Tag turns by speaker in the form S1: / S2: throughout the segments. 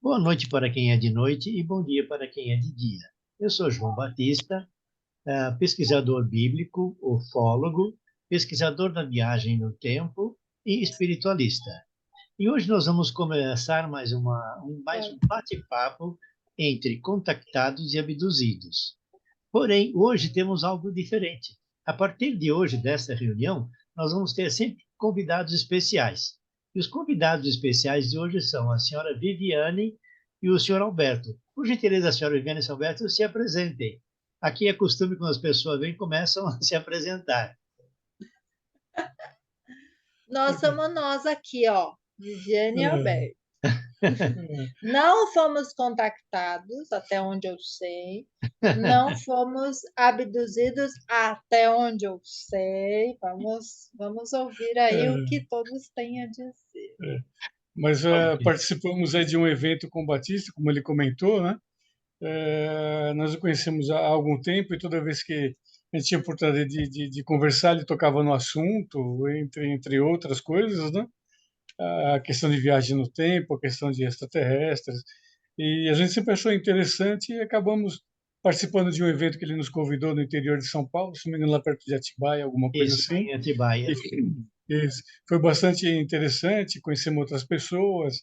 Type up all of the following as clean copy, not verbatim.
S1: Boa noite para quem é de noite e bom dia para quem é de dia. Eu sou João Batista, pesquisador bíblico, ufólogo, pesquisador da viagem no tempo e espiritualista. E hoje nós vamos começar mais um bate-papo entre contactados e abduzidos. Porém, hoje temos algo diferente. A partir de hoje, desta reunião, nós vamos ter sempre convidados especiais. E os convidados especiais de hoje são a senhora Viviane e o senhor Alberto. Por gentileza, a senhora Viviane e o senhor Alberto, se apresentem. Aqui é costume, quando as pessoas vêm, começam a se apresentar.
S2: Nós somos nós aqui, ó, Viviane e Alberto. Não fomos contactados, até onde eu sei. Não fomos abduzidos, até onde eu sei. Vamos ouvir aí o que todos têm a dizer.
S3: Mas
S1: Ok.
S3: participamos aí de um evento com o Batista, como ele comentou, né? Nós o conhecemos há algum tempo e toda vez que a gente tinha oportunidade de conversar, ele tocava no assunto, entre outras coisas, né? A questão de viagem no tempo, a questão de extraterrestres. E a gente sempre achou interessante e acabamos participando de um evento que ele nos convidou no interior de São Paulo, se não me engano, lá perto de Atibaia, alguma coisa
S1: Isso,
S3: assim.
S1: em Atibaia.
S3: Foi bastante interessante, conhecemos outras pessoas,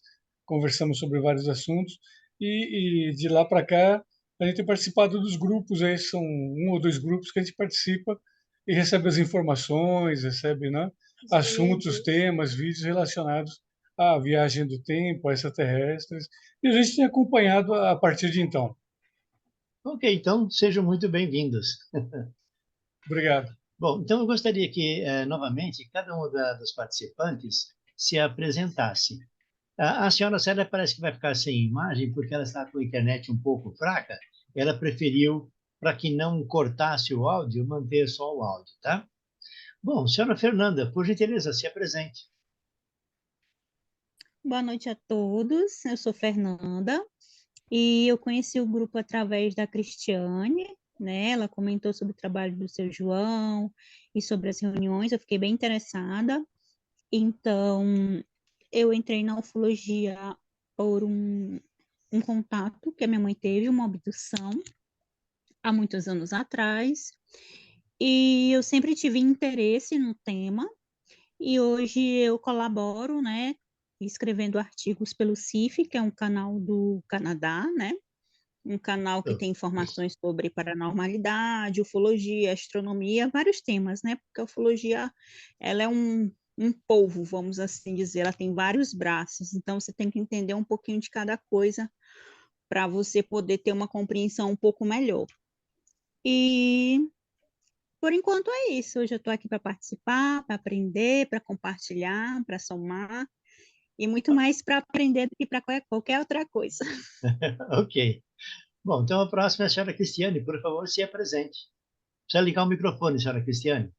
S3: conversamos sobre vários assuntos e de lá para cá a gente tem participado dos grupos, aí são um ou dois grupos que a gente participa e recebe as informações, recebe, né, assuntos, temas, vídeos relacionados à viagem do tempo, a extraterrestres, e a gente tem acompanhado a partir de então.
S1: Ok, então sejam muito bem-vindos.
S3: Obrigado.
S1: Bom, então eu gostaria que, novamente, cada um dos participantes se apresentasse. A senhora Célia parece que vai ficar sem imagem porque ela está com a internet um pouco fraca. Ela preferiu, para que não cortasse o áudio, manter só o áudio, tá? Bom, senhora Fernanda, por gentileza, se apresente.
S4: Boa noite a todos. Eu sou Fernanda e eu conheci o grupo através da Cristiane, né? Ela comentou sobre o trabalho do seu João e sobre as reuniões. Eu fiquei bem interessada. Então, eu entrei na ufologia por um contato que a minha mãe teve, uma abdução, há muitos anos atrás. E eu sempre tive interesse no tema. E hoje eu colaboro, né, escrevendo artigos pelo CIF, que é um canal do Canadá, né? Um canal que tem informações sobre paranormalidade, ufologia, astronomia, vários temas, né? Porque a ufologia, ela é um polvo, vamos assim dizer, ela tem vários braços, então você tem que entender um pouquinho de cada coisa para você poder ter uma compreensão um pouco melhor. E por enquanto é isso. Hoje eu estou aqui para participar, para aprender, para compartilhar, para somar e muito mais para aprender do que para qualquer outra coisa.
S1: Ok. Bom, então a próxima é a senhora Cristiane. Por favor, se apresente. Precisa ligar o microfone, senhora Cristiane.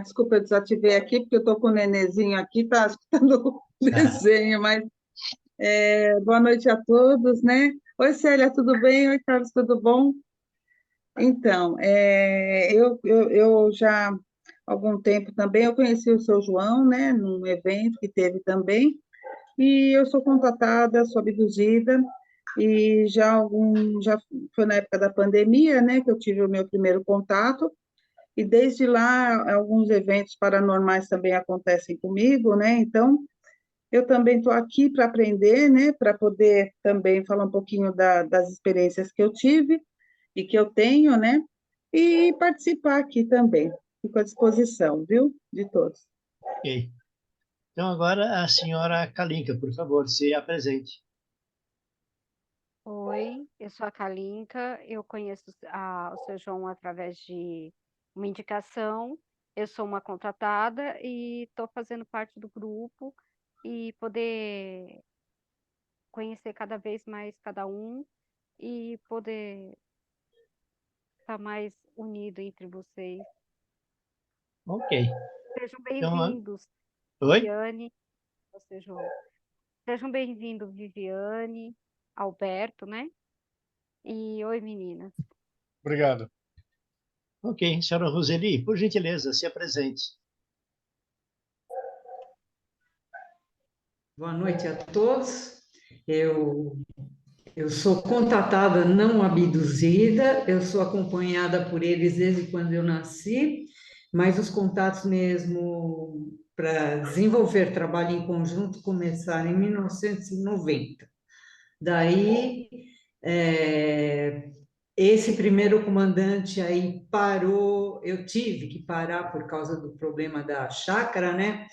S5: Desculpa, eu desativei aqui, porque eu estou com o nenenzinho aqui, está escutando o desenho, mas boa noite a todos, né? Oi, Célia, tudo bem? Oi, Carlos, tudo bom? Então, eu já há algum tempo também, eu conheci o seu João, né, num evento que teve também, e eu sou contratada, sou abduzida, e já foi na época da pandemia, né, que eu tive o meu primeiro contato, e desde lá alguns eventos paranormais também acontecem comigo, né? Então, eu também estou aqui para aprender, né? Para poder também falar um pouquinho das experiências que eu tive e que eu tenho, né? E participar aqui também. Fico à disposição, viu? De todos.
S1: Ok. Então agora a senhora Kalinka, por favor, se apresente.
S6: Oi, eu sou a Kalinka, eu conheço o seu João através de uma indicação. Eu sou uma contratada e estou fazendo parte do grupo e poder conhecer cada vez mais cada um e poder estar mais unido entre vocês.
S1: Ok.
S6: Sejam
S1: Então,
S6: bem-vindos,
S1: oi?
S6: Viviane, você, João. Sejam bem-vindos, Viviane, Alberto, né? E oi, meninas.
S3: Obrigado.
S1: Ok, senhora Roseli, por gentileza, se apresente.
S7: Boa noite a todos. Eu sou contatada, não abduzida, eu sou acompanhada por eles desde quando eu nasci, mas os contatos mesmo para desenvolver trabalho em conjunto começaram em 1990. Daí, é, esse primeiro comandante aí parou, eu tive que parar por causa do problema da chácara, né?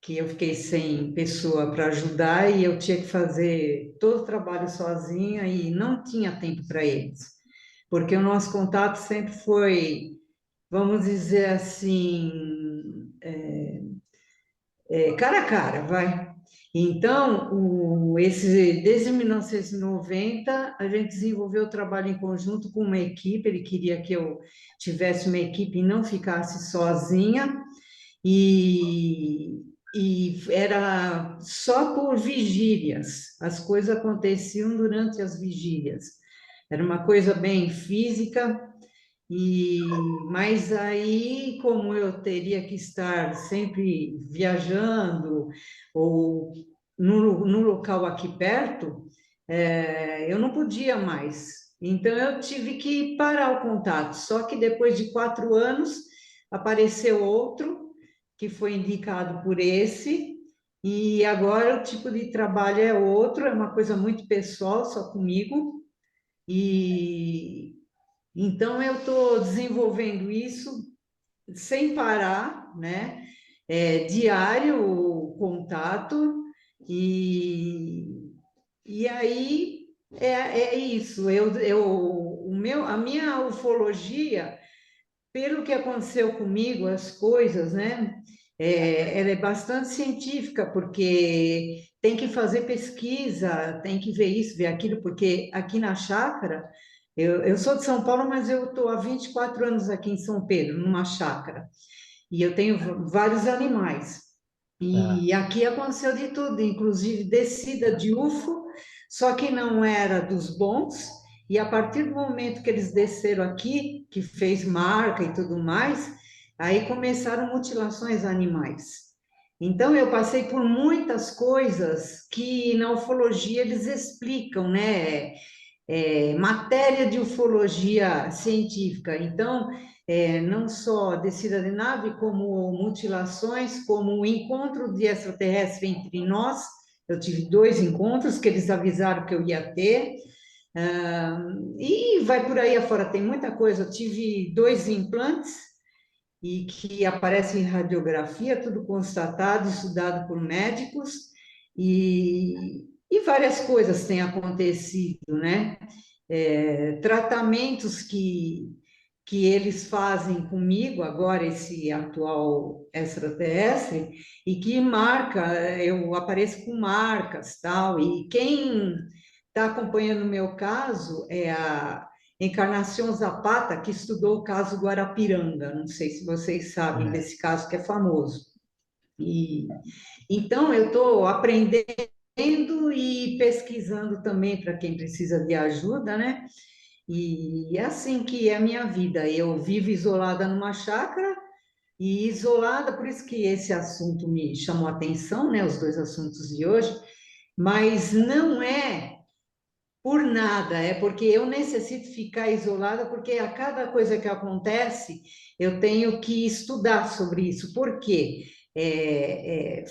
S7: Que eu fiquei sem pessoa para ajudar e eu tinha que fazer todo o trabalho sozinha e não tinha tempo para eles, porque o nosso contato sempre foi, vamos dizer assim, cara a cara, vai. Então, desde 1990, a gente desenvolveu o trabalho em conjunto com uma equipe, ele queria que eu tivesse uma equipe e não ficasse sozinha, e, e era só por vigílias, as coisas aconteciam durante as vigílias. Era uma coisa bem física, mas aí, como eu teria que estar sempre viajando ou no local aqui perto, eu não podia mais. Então, eu tive que parar o contato. Só que depois de 4 anos, apareceu outro que foi indicado por esse, e agora o tipo de trabalho é outro, é uma coisa muito pessoal, só comigo. E então eu estou desenvolvendo isso sem parar, né? Diário o contato, e, e aí é isso. A minha ufologia, pelo que aconteceu comigo, as coisas, né? Ela é bastante científica, porque tem que fazer pesquisa, tem que ver isso, ver aquilo, porque aqui na chácara, eu sou de São Paulo, mas eu estou há 24 anos aqui em São Pedro, numa chácara, e eu tenho vários animais.
S1: Ah,
S7: E aqui aconteceu de tudo, inclusive descida de UFO, só que não era dos bons. E a partir do momento que eles desceram aqui, que fez marca e tudo mais, aí começaram mutilações animais. Então eu passei por muitas coisas que na ufologia eles explicam, né? Matéria de ufologia científica. Então, não só descida de nave, como mutilações, como o encontro de extraterrestre entre nós. Eu tive 2 encontros que eles avisaram que eu ia ter. E vai por aí afora, tem muita coisa. Eu tive 2 implantes e que aparece em radiografia, tudo constatado, estudado por médicos, e várias coisas têm acontecido, né? Tratamentos que eles fazem comigo, agora esse atual extraterrestre, e que eu apareço com marcas, tal, e quem está acompanhando o meu caso é a Encarnação Zapata, que estudou o caso Guarapiranga, não sei se vocês sabem
S1: é.
S7: desse caso que é famoso. E, então, eu estou aprendendo e pesquisando também para quem precisa de ajuda, né? E é assim que é a minha vida. Eu vivo isolada numa chácara e isolada, por isso que esse assunto me chamou a atenção, né? Os 2 assuntos de hoje, mas não é por nada, é porque eu necessito ficar isolada, porque a cada coisa que acontece, eu tenho que estudar sobre isso. Por quê?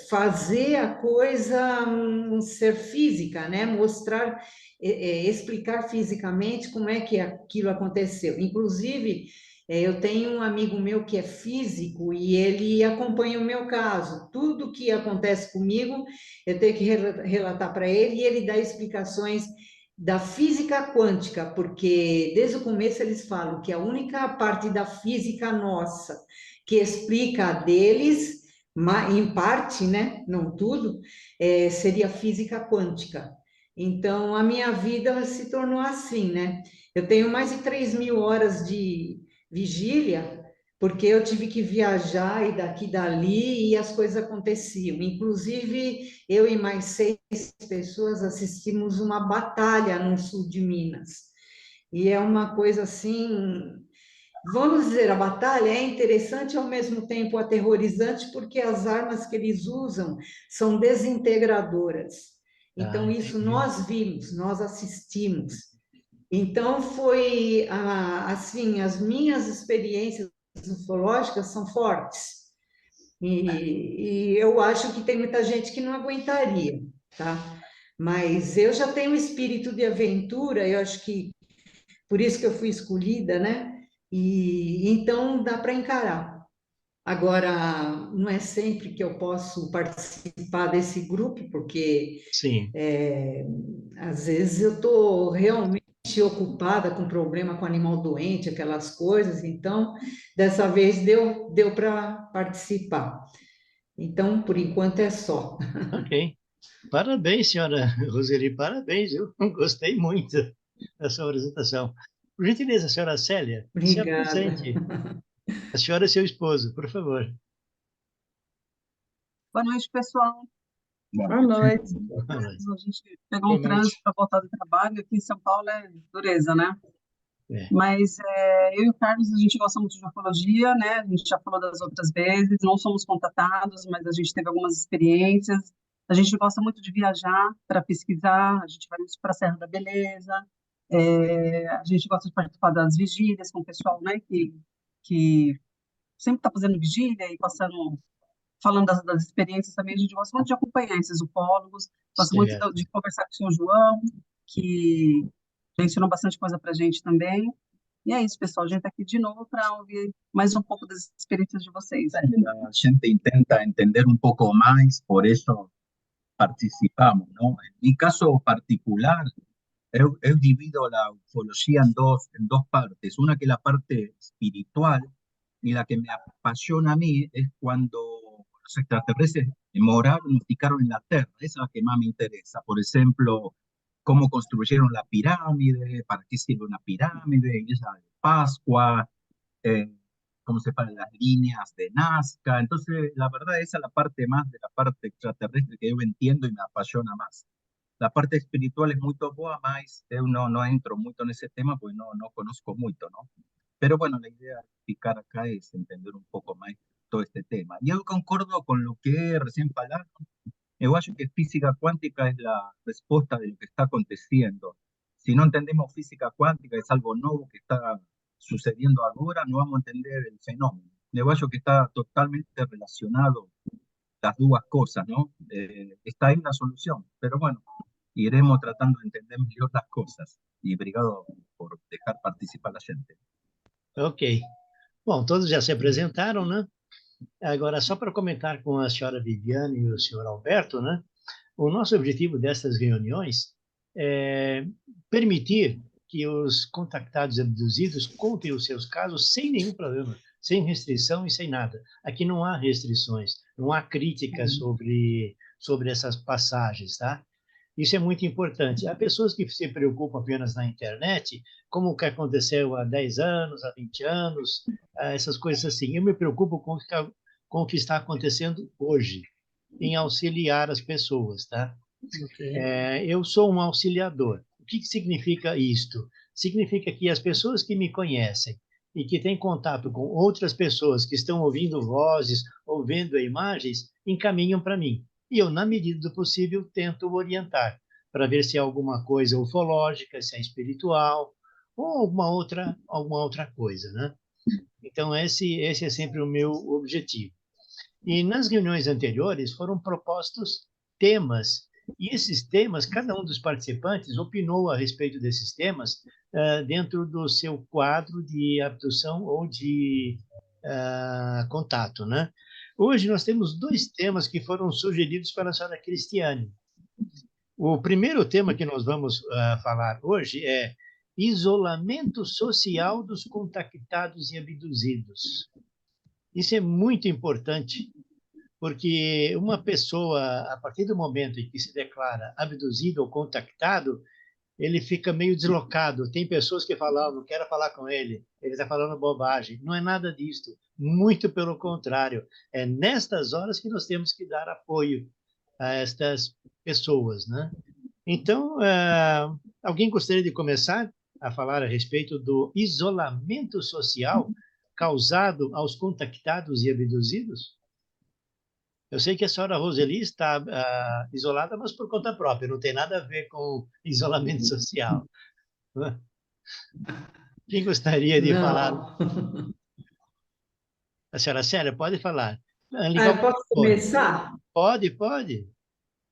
S7: Fazer a coisa ser física, né? Mostrar, explicar fisicamente como é que aquilo aconteceu. Inclusive, eu tenho um amigo meu que é físico e ele acompanha o meu caso. Tudo que acontece comigo, eu tenho que relatar para ele e ele dá explicações da física quântica, porque desde o começo eles falam que a única parte da física nossa que explica a deles, em parte, né, não tudo, seria a física quântica. Então, a minha vida se tornou assim, né? Eu tenho mais de 3.000 horas de vigília, porque eu tive que viajar e daqui e dali, e as coisas aconteciam. Inclusive, eu e mais 6 pessoas assistimos uma batalha no sul de Minas. E é uma coisa assim, vamos dizer, a batalha é interessante e ao mesmo tempo aterrorizante, porque as armas que eles usam são desintegradoras. Então, isso
S1: Entendi.
S7: nós vimos, nós assistimos. Então, foi assim, as minhas experiências ufológicas são fortes. E eu acho que tem muita gente que não aguentaria, tá? Mas eu já tenho um espírito de aventura, eu acho que por isso que eu fui escolhida, né? E então dá para encarar. Agora, não é sempre que eu posso participar desse grupo, porque
S1: Sim,
S7: às vezes eu estou realmente ocupada com problema com animal doente, aquelas coisas, então dessa vez deu para participar. Então, por enquanto é só.
S1: ok. Parabéns, senhora Roseli, parabéns, eu gostei muito da sua apresentação. Por gentileza, senhora Célia, se
S7: Obrigada.
S1: apresente. A senhora e seu esposo, por favor.
S8: Boa noite, pessoal.
S5: Boa noite.
S1: Boa noite.
S8: A gente pegou
S3: Boa
S8: um
S3: noite.
S8: trânsito para voltar do trabalho. Aqui em São Paulo é dureza, né?
S1: É,
S8: Mas eu e o Carlos, a gente gosta muito de ufologia, né? A gente já falou das outras vezes. Não somos contatados, mas a gente teve algumas experiências. A gente gosta muito de viajar para pesquisar. A gente vai muito para a Serra da Beleza. A gente gosta de participar das vigílias com o pessoal, né? Que sempre está fazendo vigília e passando falando das experiências também, a gente gosta muito de acompanhar esses ufólogos, gosta muito
S1: certo.
S8: de conversar com o senhor João, que já ensinou bastante coisa para a gente também. E é isso, pessoal. A gente está aqui de novo para ouvir mais um pouco das experiências de vocês.
S9: A gente intenta entender un poco más, por eso participamos, ¿no? En mi caso particular, eu divido la ufología en dos partes. Una que es la parte espiritual y la que me apasiona a mí es cuando los extraterrestres moraron y picaron en la Tierra. Esa es la que más me interesa. Por ejemplo, cómo construyeron la pirámide, para qué sirve una pirámide, Iglesia de Pascua, eh, cómo se paran las líneas de Nazca. Entonces, la verdad, esa es la parte más de la parte extraterrestre que yo entiendo y me apasiona más. La parte espiritual es muy boa, mas eu no entro mucho en ese tema porque no conozco mucho, ¿no? Pero bueno, la idea de explicar acá es entender un poco más todo este tema. Y yo concordo con lo que recién falaron. Eu acho que física cuántica es la respuesta de lo que está aconteciendo. Si no entendemos física cuántica, es algo nuevo que está sucediendo ahora, no vamos a entender el fenómeno. Eu acho que está totalmente relacionado las dos cosas, ¿no? Está ahí la solución, pero bueno, iremos tratando de entender mejor las cosas. Y obrigado por dejar participar a la gente.
S1: Ok. Bom, todos já se apresentaram, né? Agora, só para comentar com a senhora Viviane e o senhor Alberto, né? O nosso objetivo dessas reuniões é permitir que os contactados e abduzidos contem os seus casos sem nenhum problema, sem restrição e sem nada. Aqui não há restrições, não há críticas sobre essas passagens, tá? Isso é muito importante. Há pessoas que se preocupam apenas na internet, como o que aconteceu há 10 anos, há 20 anos, essas coisas assim. Eu me preocupo com o que está acontecendo hoje, em auxiliar as pessoas, tá?
S3: Ok.
S1: Eu sou um auxiliador. O que significa isto? Significa que as pessoas que me conhecem e que têm contato com outras pessoas que estão ouvindo vozes ou vendo imagens, encaminham para mim. E eu, na medida do possível, tento orientar para ver se é alguma coisa ufológica, se é espiritual ou alguma outra coisa, né? Então, esse é sempre o meu objetivo. E nas reuniões anteriores foram propostos temas, e esses temas, cada um dos participantes opinou a respeito desses temas dentro do seu quadro de abdução ou de contato, né? Hoje nós temos dois temas que foram sugeridos pela senhora Cristiane. O primeiro tema que nós vamos falar hoje é isolamento social dos contactados e abduzidos. Isso é muito importante, porque uma pessoa, a partir do momento em que se declara abduzido ou contactado, ele fica meio deslocado. Tem pessoas que falam, não quero falar com ele está falando bobagem. Não é nada disto, muito pelo contrário. É nestas horas que nós temos que dar apoio a estas pessoas, né? Então, alguém gostaria de começar a falar a respeito do isolamento social causado aos contactados e abduzidos? Eu sei que a senhora Roseli está isolada, mas por conta própria, não tem nada a ver com isolamento social. Quem gostaria de falar?
S7: Não.
S1: A senhora Célia, pode falar.
S7: Eu posso começar?
S1: Pode.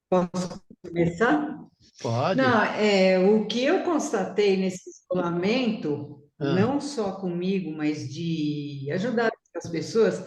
S7: Posso começar?
S1: Pode.
S7: Não, o que eu constatei nesse isolamento, não só comigo, mas de ajudar as pessoas,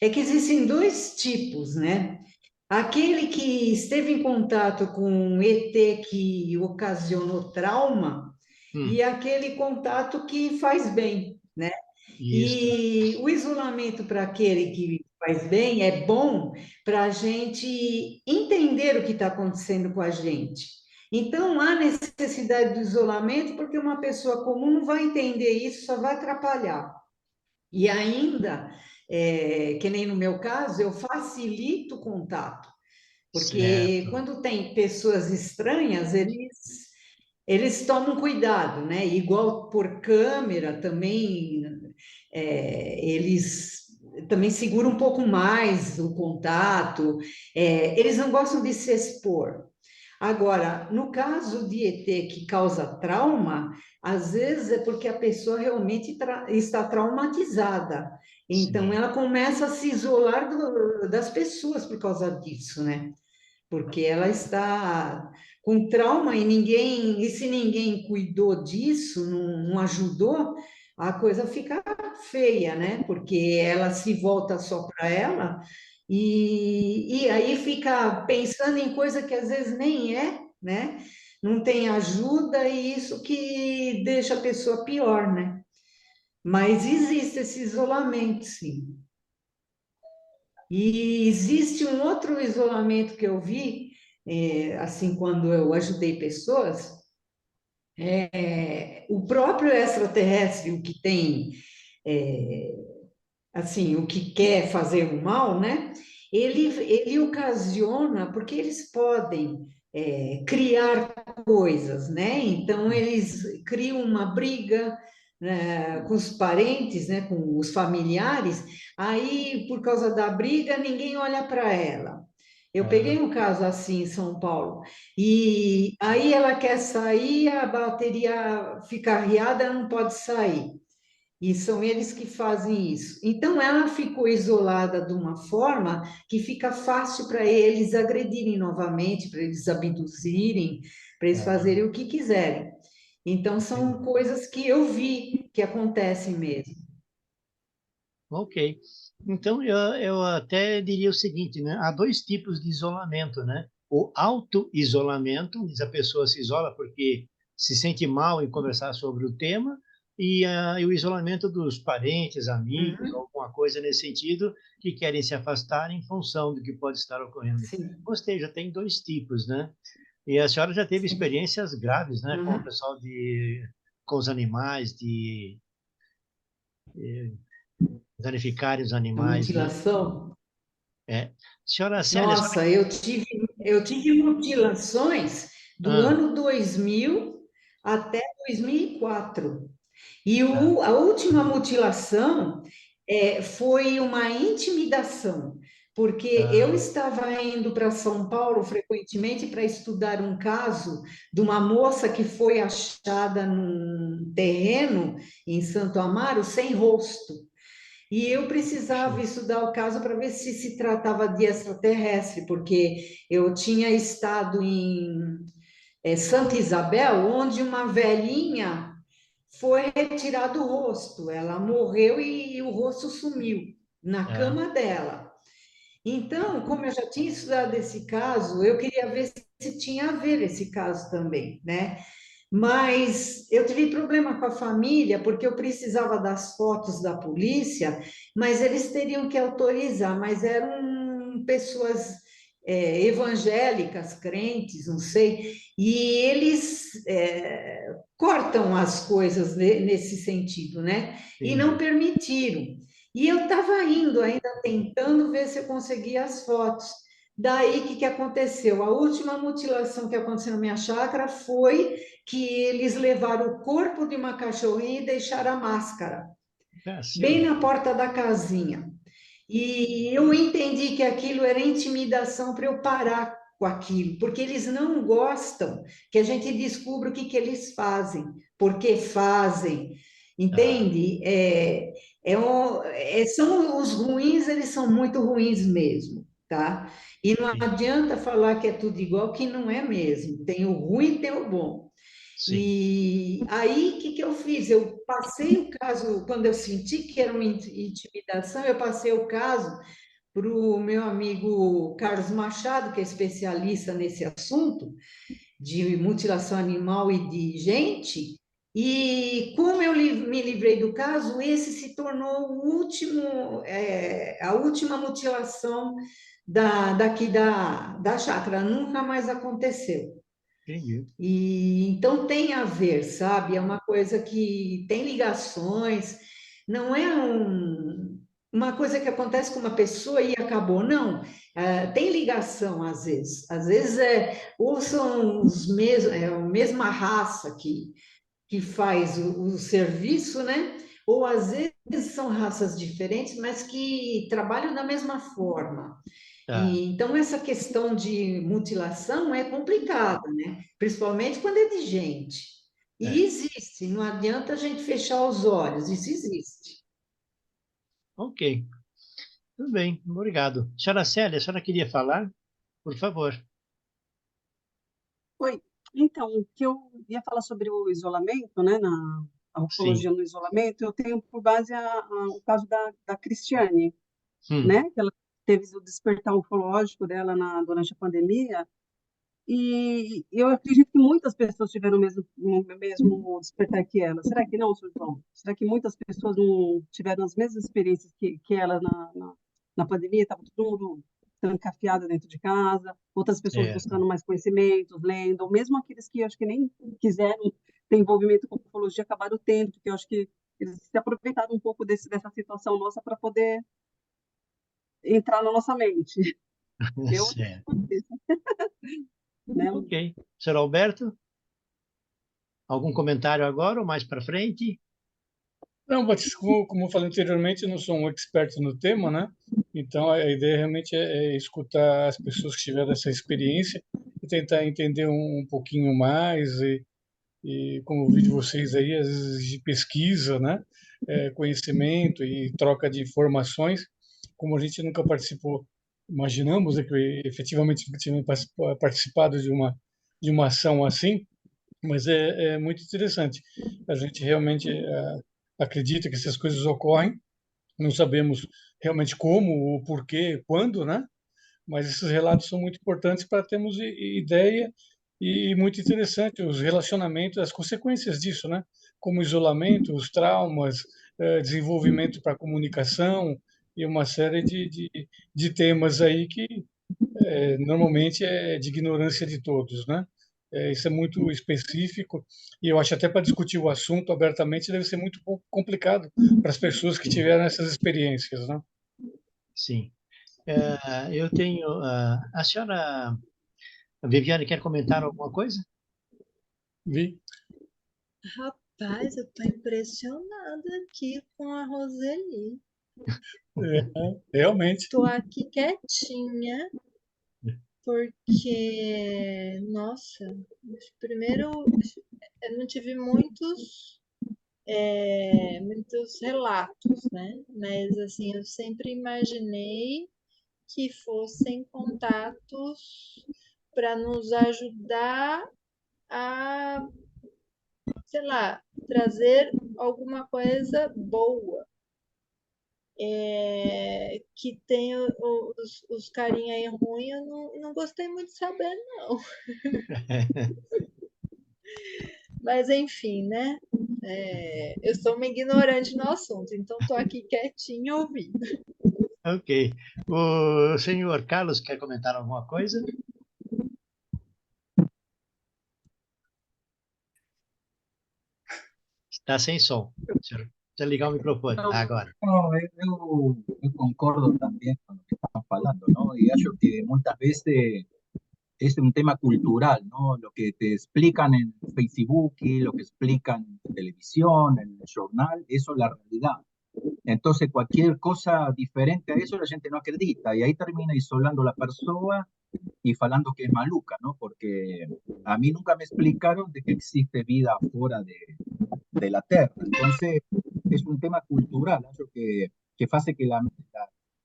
S7: é que existem dois tipos, né? Aquele que esteve em contato com um ET que ocasionou trauma e aquele contato que faz bem, né?
S1: Isso.
S7: E o isolamento para aquele que faz bem é bom para a gente entender o que está acontecendo com a gente. Então, há necessidade do isolamento, porque uma pessoa comum não vai entender isso, só vai atrapalhar. E ainda, que nem no meu caso, eu facilito o contato, porque quando tem pessoas estranhas, eles tomam cuidado, né? Igual por câmera também, eles também seguram um pouco mais o contato, eles não gostam de se expor. Agora, no caso de ET que causa trauma, às vezes é porque a pessoa realmente está traumatizada. Então, ela começa a se isolar das pessoas por causa disso, né? Porque ela está com trauma e se ninguém cuidou disso, não ajudou, a coisa fica feia, né? Porque ela se volta só para ela e aí fica pensando em coisa que às vezes nem é, né? Não tem ajuda e isso que deixa a pessoa pior, né? Mas existe esse isolamento, sim. E existe um outro isolamento que eu vi, assim, quando eu ajudei pessoas, o próprio extraterrestre, o que tem, assim, o que quer fazer o mal, né? Ele ocasiona, porque eles podem criar coisas, né? Então, eles criam uma briga, né, com os parentes, né, com os familiares, aí, por causa da briga, ninguém olha para ela. Eu peguei um caso assim em São Paulo, e aí ela quer sair, a bateria fica arriada, ela não pode sair. E são eles que fazem isso. Então, ela ficou isolada de uma forma que fica fácil para eles agredirem novamente, para eles abduzirem, para eles fazerem o que quiserem. Então, são coisas que eu vi que acontecem mesmo.
S1: Ok. Então, eu até diria o seguinte, né? Há dois tipos de isolamento, né? O auto-isolamento, onde a pessoa se isola porque se sente mal em conversar sobre o tema, e o isolamento dos parentes, amigos, alguma coisa nesse sentido, que querem se afastar em função do que pode estar ocorrendo.
S7: Sim.
S1: Ou seja, tem dois tipos, né? E a senhora já teve experiências graves, né? Com o pessoal com os animais, de danificarem os
S7: A
S1: animais, né?
S7: mutilação?
S1: Senhora Célia...
S7: Nossa, eu tive mutilações do ano 2000 até 2004. E a última mutilação foi uma intimidação, porque eu estava indo para São Paulo frequentemente para estudar um caso de uma moça que foi achada num terreno em Santo Amaro sem rosto. E eu precisava estudar o caso para ver se tratava de extraterrestre, porque eu tinha estado em Santa Isabel, onde uma velhinha foi retirado o rosto. Ela morreu e o rosto sumiu na cama dela. Então, como eu já tinha estudado esse caso, eu queria ver se tinha a ver esse caso também, né? Mas eu tive problema com a família porque eu precisava das fotos da polícia, mas eles teriam que autorizar, mas eram pessoas evangélicas, crentes, não sei, e eles cortam as coisas nesse sentido, né? E não permitiram. E eu estava indo ainda tentando ver se eu conseguia as fotos. Daí, o que aconteceu? A última mutilação que aconteceu na minha chácara foi que eles levaram o corpo de uma cachorrinha e deixaram a máscara
S1: sim.
S7: bem na porta da casinha. E eu entendi que aquilo era intimidação para eu parar com aquilo, porque eles não gostam que a gente descubra o que, que eles fazem, por que fazem, entende? São os ruins, eles são muito ruins mesmo, tá? E não adianta falar que é tudo igual, que não é mesmo. Tem o ruim e tem o bom.
S1: Sim.
S7: E aí, o que, que eu fiz? Eu passei o caso, quando eu senti que era uma intimidação, eu passei o caso para o meu amigo Carlos Machado, que é especialista nesse assunto de mutilação animal e de gente, e como eu me livrei do caso, esse se tornou a última mutilação daqui da chácara, nunca mais aconteceu.
S1: Entendi.
S7: E então tem a ver, sabe? É uma coisa que tem ligações, não é uma coisa que acontece com uma pessoa e acabou, não. Tem ligação às vezes. Às vezes ou são a mesma raça que faz o serviço, né? Ou às vezes são raças diferentes, mas que trabalham da mesma forma. E, então, essa questão de mutilação é complicada, né? Principalmente quando é de gente. E existe, não adianta a gente fechar os olhos, isso existe.
S1: Ok, tudo bem, obrigado. Senhora Célia, a senhora queria falar? Por favor.
S8: Oi, então, o que eu ia falar sobre o isolamento, né, a ufologia no isolamento, eu tenho por base o caso da Cristiane, né, que ela teve o despertar ufológico dela durante a pandemia, e eu acredito que muitas pessoas tiveram o mesmo despertar que ela. Será que não, Sr. João? Será que muitas pessoas não tiveram as mesmas experiências que ela na pandemia? Estava todo mundo trancafiado dentro de casa, outras pessoas buscando mais conhecimentos, lendo, ou mesmo aqueles que eu acho que nem quiseram ter envolvimento com ufologia acabaram tendo, porque eu acho que eles se aproveitaram um pouco dessa situação nossa para poder entrar na nossa mente. Eu
S1: né? Ok. Senhor Alberto? Algum comentário agora ou mais para frente?
S3: Não, Batista, como eu falei anteriormente, eu não sou um expert no tema, né? Então, a ideia realmente é escutar as pessoas que tiveram essa experiência e tentar entender um pouquinho mais e como eu vi de vocês aí, às vezes de pesquisa, né? Conhecimento e troca de informações, como a gente nunca participou, imaginamos, né, que efetivamente tínhamos participado de uma ação assim, mas é muito interessante. A gente realmente acredita que essas coisas ocorrem, não sabemos realmente como, o porquê, quando, né? Mas esses relatos são muito importantes para termos ideia e muito interessante os relacionamentos, as consequências disso, né? Como isolamento, os traumas, desenvolvimento para comunicação e uma série de temas aí que normalmente é de ignorância de todos, né? Isso é muito específico e eu acho até para discutir o assunto abertamente deve ser muito complicado para as pessoas que tiveram essas experiências, né?
S1: Sim. Eu tenho... a senhora Viviane quer comentar alguma coisa?
S3: Vi.
S2: Rapaz, eu estou impressionada aqui com a Roseli.
S3: Realmente.
S2: Estou aqui quietinha, porque, nossa, primeiro eu não tive muitos relatos, né? Mas assim, eu sempre imaginei que fossem contatos para nos ajudar a, sei lá, trazer alguma coisa boa. Que tem os carinha aí ruim, eu não gostei muito de saber, não. Mas enfim, né? Eu sou uma ignorante no assunto, então estou aqui quietinha ouvindo.
S1: Ok. O senhor Carlos quer comentar alguma coisa? Está sem som. Deixa eu ligar o microfone. Agora.
S9: No, eu concordo también con lo que están falando, ¿no? Y acho que muchas veces es un tema cultural, ¿no? Lo que te explican en Facebook y lo que explican en televisión, en el jornal, eso es la realidad. Entonces, cualquier cosa diferente a eso, la gente no acredita, y ahí termina isolando a la persona y falando que es maluca, ¿no? Porque a mí nunca me explicaron de que existe vida fuera de la Tierra. Entonces, es un tema cultural, ¿no? Que hace que la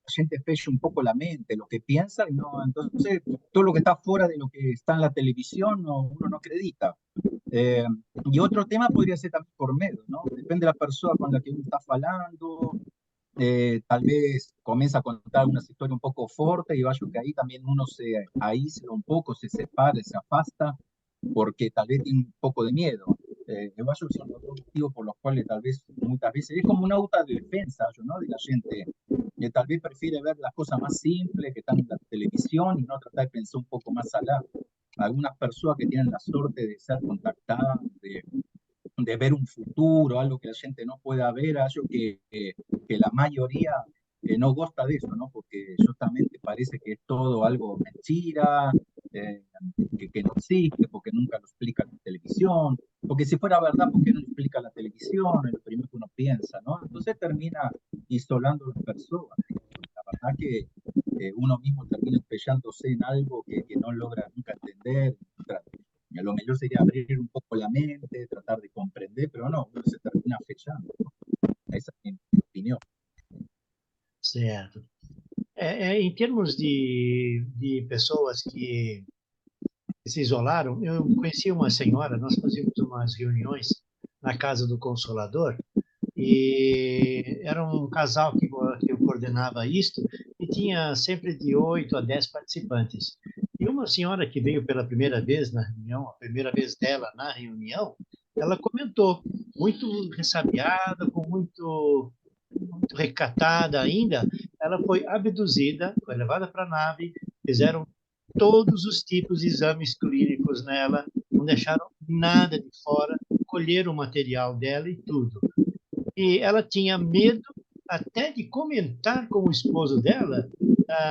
S9: gente feche un poco la mente, lo que piensa, y no, entonces todo lo que está fuera de lo que está en la televisión, uno no acredita. Y otro tema podría ser también por medio, ¿no? Depende de la persona con la que uno está falando, tal vez comienza a contar una historia un poco fuerte y vaya que ahí también uno se aísla un poco, se separa, se afasta, porque tal vez tiene un poco de miedo. Yo creo que son los dos motivos por los cuales tal vez muchas veces es como una autodefensa, ¿no? De la gente que tal vez prefiere ver las cosas más simples que están en la televisión y no tratar de pensar un poco más allá. Algunas personas que tienen la suerte de ser contactadas, de ver un futuro, algo que la gente no pueda ver, algo que la mayoría no gosta de eso, ¿no? Porque justamente parece que es todo algo mentira, que no existe, porque nunca lo explica la televisión, porque si fuera verdad, ¿por qué no lo explica la televisión? Es lo primero que uno piensa, ¿no? Entonces termina isolando a las personas. La verdad que uno mismo termina empellándose en algo que no logra nunca entender. A lo mejor sería abrir un poco la mente, tratar de comprender, pero no, uno se termina fechando, ¿no? Essa é a minha opinião.
S1: Certo. Em termos de pessoas que se isolaram, eu conheci uma senhora, nós fazíamos umas reuniões na Casa do Consolador, e era um casal que eu coordenava isto, e tinha sempre de 8 a 10 participantes. E uma senhora que veio pela primeira vez na reunião, a primeira vez dela na reunião, ela comentou, muito ressabiada, muito recatada ainda, ela foi abduzida, foi levada para a nave, fizeram todos os tipos de exames clínicos nela, não deixaram nada de fora, colheram o material dela e tudo. E ela tinha medo até de comentar com o esposo dela,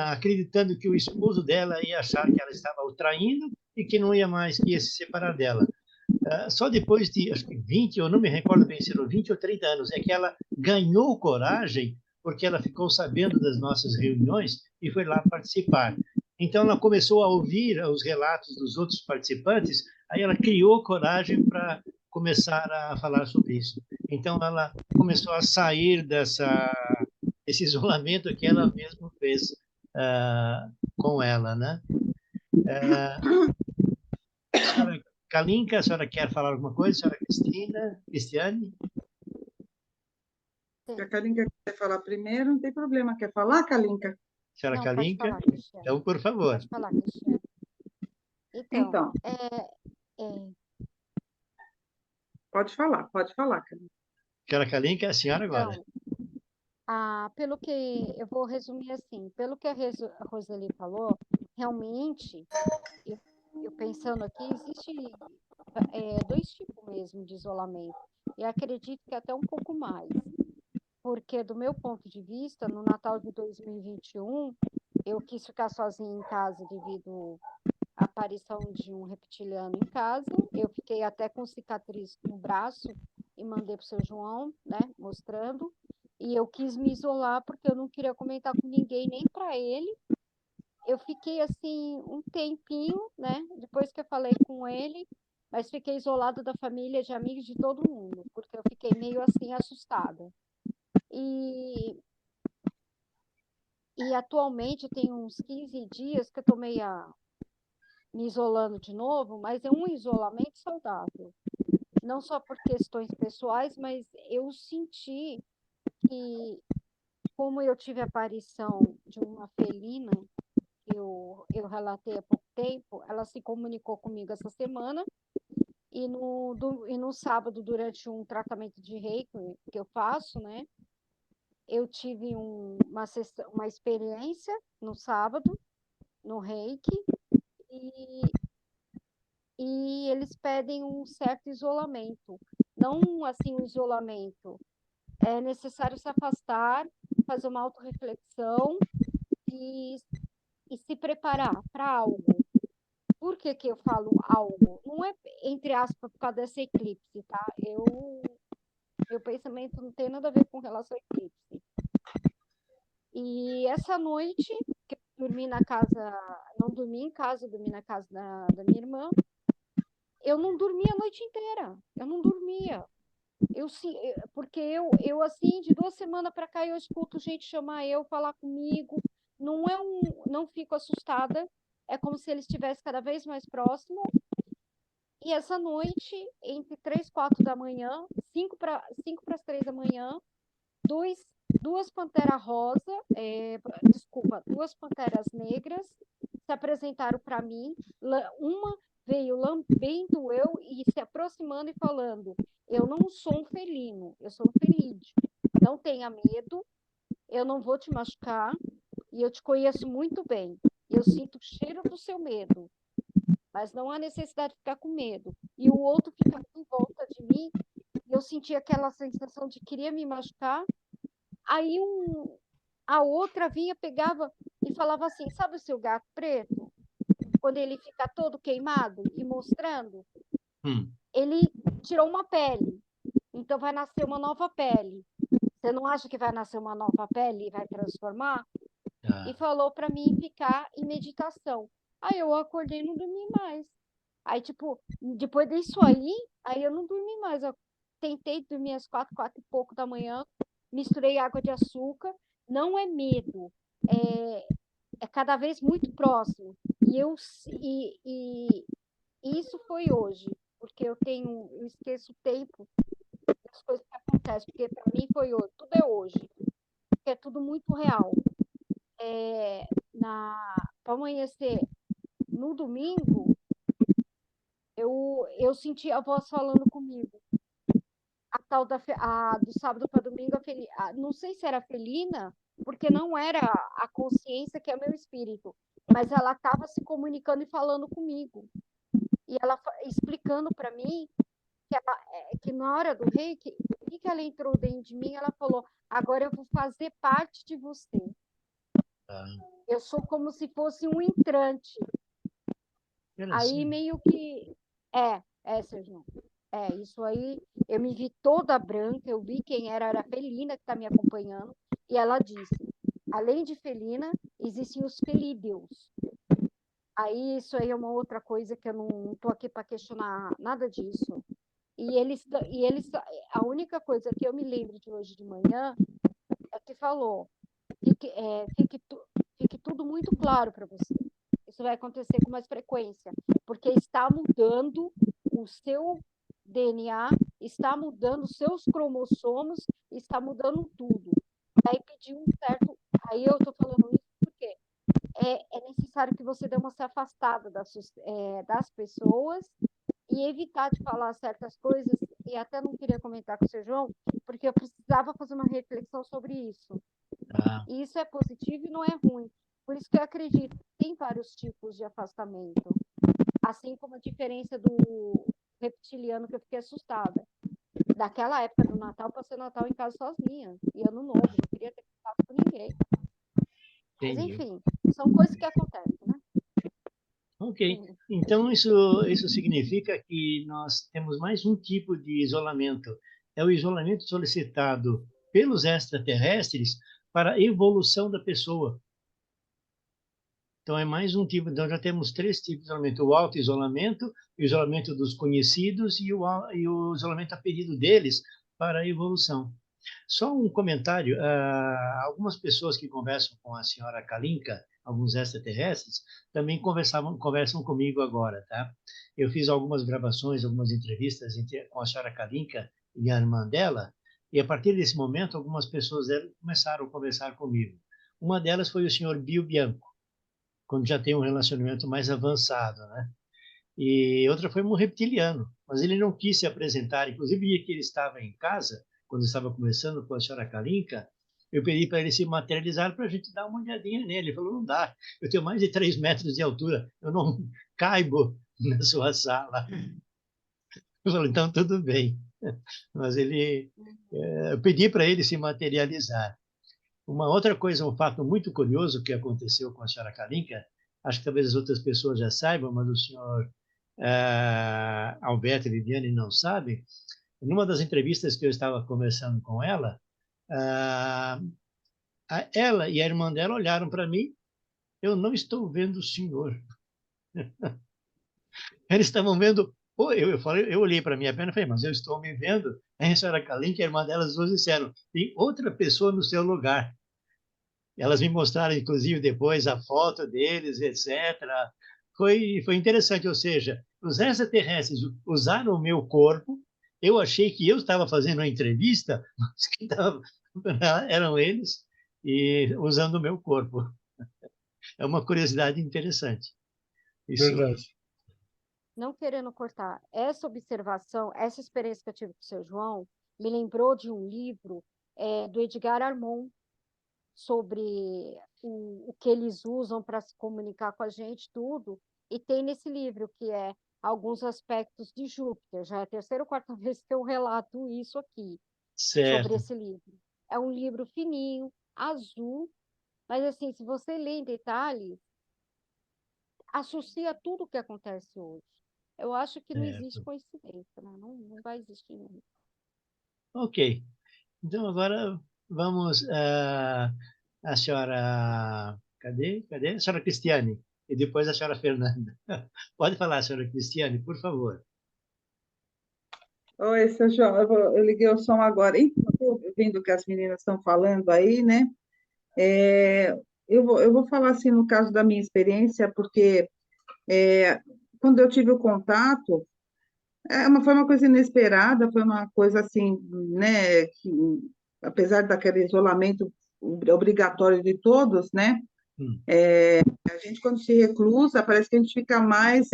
S1: acreditando que o esposo dela ia achar que ela estava o traindo e que não ia mais, que ia se separar dela. Só depois de, acho que 20, eu não me recordo bem se eram 20 ou 30 anos, é que ela ganhou coragem, porque ela ficou sabendo das nossas reuniões e foi lá participar. Então, ela começou a ouvir os relatos dos outros participantes, aí ela criou coragem para começar a falar sobre isso. Então, ela começou a sair desse isolamento que ela mesma fez com ela, né? Kalinka, a senhora quer falar alguma coisa? A senhora Cristina, Cristiane?
S5: Se a Kalinka quer falar primeiro, não tem problema. Quer falar, Kalinka?
S1: Senhora
S6: Não,
S1: Kalinka?
S6: pode falar, Cristiane.
S1: Então, por favor.
S6: Pode falar, Cristiane.
S5: Então, pode falar, Kalinka.
S1: Senhora Kalinka, a senhora agora.
S6: Então, pelo que eu vou resumir assim, pelo que a Roseli falou, realmente, eu pensando aqui, existe dois tipos mesmo de isolamento. E acredito que até um pouco mais. Porque, do meu ponto de vista, no Natal de 2021, eu quis ficar sozinha em casa devido à aparição de um reptiliano em casa. Eu fiquei até com cicatriz no braço e mandei para o seu João, né, mostrando. E eu quis me isolar porque eu não queria comentar com ninguém, nem para ele. Eu fiquei assim um tempinho, né, depois que eu falei com ele, mas fiquei isolada da família, de amigos, de todo mundo, porque eu fiquei meio assim assustada. E atualmente tem uns 15 dias que eu estou meio me isolando de novo, mas é um isolamento saudável. Não só por questões pessoais, mas eu senti que, como eu tive a aparição de uma felina, que eu relatei há pouco tempo, ela se comunicou comigo essa semana, e no sábado, durante um tratamento de reiki que eu faço, né, eu tive uma experiência no sábado, no reiki, e eles pedem um certo isolamento. Não assim um isolamento. É necessário se afastar, fazer uma autorreflexão e se preparar para algo. Por que que eu falo algo? Não é, entre aspas, por causa desse eclipse, tá? Meu pensamento não tem nada a ver com relação ao eclipse. E essa noite, que eu dormi na casa, não dormi em casa, eu dormi na casa da minha irmã, eu não dormia a noite inteira. Eu não dormia. Porque eu assim, de 2 semanas para cá, eu escuto gente chamar eu, falar comigo. Não fico assustada. É como se eles estivessem cada vez mais próximo. E essa noite, entre 3 e 4 da manhã, 5 para as 3 da manhã, duas panteras rosa, duas panteras negras se apresentaram para mim. Uma veio lambendo eu e se aproximando e falando: eu não sou um felino, eu sou um felídeo. Não tenha medo, eu não vou te machucar e eu te conheço muito bem. Eu sinto o cheiro do seu medo, mas não há necessidade de ficar com medo. E o outro ficava em volta de mim e eu sentia aquela sensação de queria me machucar. Aí a outra vinha, pegava e falava assim: sabe o seu gato preto? Quando ele fica todo queimado e mostrando, ele tirou uma pele, então vai nascer uma nova pele. Você não acha que vai nascer uma nova pele e vai transformar? E falou para mim ficar em meditação. Aí eu acordei e não dormi mais. Aí, tipo, depois disso aí eu não dormi mais. Eu tentei dormir às 4 e pouco da manhã, misturei água de açúcar. Não é medo, é cada vez muito próximo. E isso foi hoje, porque eu esqueço o tempo das coisas que acontecem, porque para mim foi hoje, tudo é hoje, porque é tudo muito real. Para amanhecer no domingo, eu senti a voz falando comigo. A tal do sábado para domingo, não sei se era felina, porque não era a consciência que é meu espírito, mas ela estava se comunicando e falando comigo. E ela explicando para mim que na hora do reiki, o que ela entrou dentro de mim, ela falou: agora eu vou fazer parte de você. Eu sou como se fosse um entrante. Aí meio que... Sérgio. Isso aí, eu me vi toda branca, eu vi quem era a Felina que está me acompanhando, e ela disse: além de Felina, existem os felídeos. Aí isso aí é uma outra coisa que eu não estou aqui para questionar nada disso. E eles, a única coisa que eu me lembro de hoje de manhã é que falou: fique tudo muito claro para você. Isso vai acontecer com mais frequência, porque está mudando o seu DNA, está mudando os seus cromossomos, está mudando tudo. Aí pediu um certo... Aí eu estou falando isso porque é necessário que você dê uma se afastada das pessoas e evitar de falar certas coisas, e até não queria comentar com o seu João, porque eu precisava fazer uma reflexão sobre isso. E isso é positivo e não é ruim. Por isso que eu acredito que tem vários tipos de afastamento. Assim como a diferença do reptiliano, que eu fiquei assustada. Daquela época do Natal, passei Natal em casa sozinha. E Ano Novo, não queria ter contato com ninguém. Mas, enfim, são coisas que acontecem, né?
S1: Ok. Então, isso significa que nós temos mais um tipo de isolamento. É o isolamento solicitado pelos extraterrestres para a evolução da pessoa. Então, é mais um tipo. Então, já temos 3 tipos de isolamento: o auto-isolamento, o isolamento dos conhecidos e o isolamento a pedido deles para a evolução. Só um comentário: algumas pessoas que conversam com a senhora Kalinka, alguns extraterrestres, também conversam comigo agora, tá? Eu fiz algumas gravações, algumas entrevistas com a senhora Kalinka e a irmã dela, e a partir desse momento, algumas pessoas começaram a conversar comigo. Uma delas foi o senhor Bio Bianco, quando já tem um relacionamento mais avançado, né? E outra foi um reptiliano, mas ele não quis se apresentar. Inclusive, que ele estava em casa, quando estava conversando com a senhora Kalinka, eu pedi para ele se materializar para a gente dar uma olhadinha nele. Ele falou: não dá, eu tenho mais de 3 metros de altura, eu não caibo na sua sala. Eu falei: então tudo bem. Mas eu pedi para ele se materializar. Uma outra coisa, um fato muito curioso que aconteceu com a senhora Kalinka, acho que talvez as outras pessoas já saibam, mas o senhor Alberto e Viviane não sabem. Numa das entrevistas que eu estava conversando com ela, ela e a irmã dela olharam para mim, eu não estou vendo o senhor. Eles estavam vendo, eu olhei para minha perna e falei, mas eu estou me vendo. Aí a senhora Kalinka e a irmã delas duas disseram, tem outra pessoa no seu lugar. Elas me mostraram, inclusive, depois a foto deles, etc. Foi interessante, ou seja, os extraterrestres usaram o meu corpo, eu achei que eu estava fazendo uma entrevista, mas que eram eles e usando o meu corpo. É uma curiosidade interessante. Isso.
S3: Verdade.
S6: Não querendo cortar, essa observação, essa experiência que eu tive com o seu João, me lembrou de um livro do Edgar Armond, sobre o que eles usam para se comunicar com a gente, tudo. E tem nesse livro, que é Alguns Aspectos de Júpiter. Já é a terceira ou quarta vez que eu relato isso aqui,
S1: certo,
S6: sobre esse livro. É um livro fininho, azul, mas assim, se você lê em detalhes, associa tudo o que acontece hoje. Eu acho que não existe
S1: certo.
S6: coincidência, né? Não vai existir nunca.
S1: Ok. Então, agora vamos a senhora... Cadê? A senhora Cristiane. E depois a senhora Fernanda. Pode falar, senhora Cristiane, por favor.
S5: Oi, seu João, eu liguei o som agora. Então, estou ouvindo o que as meninas estão falando aí, né? Eu vou falar assim no caso da minha experiência, porque quando eu tive o contato, foi uma coisa inesperada, foi uma coisa assim, né? Que, apesar daquele isolamento obrigatório de todos, né? A gente, quando se reclusa, parece que a gente fica mais,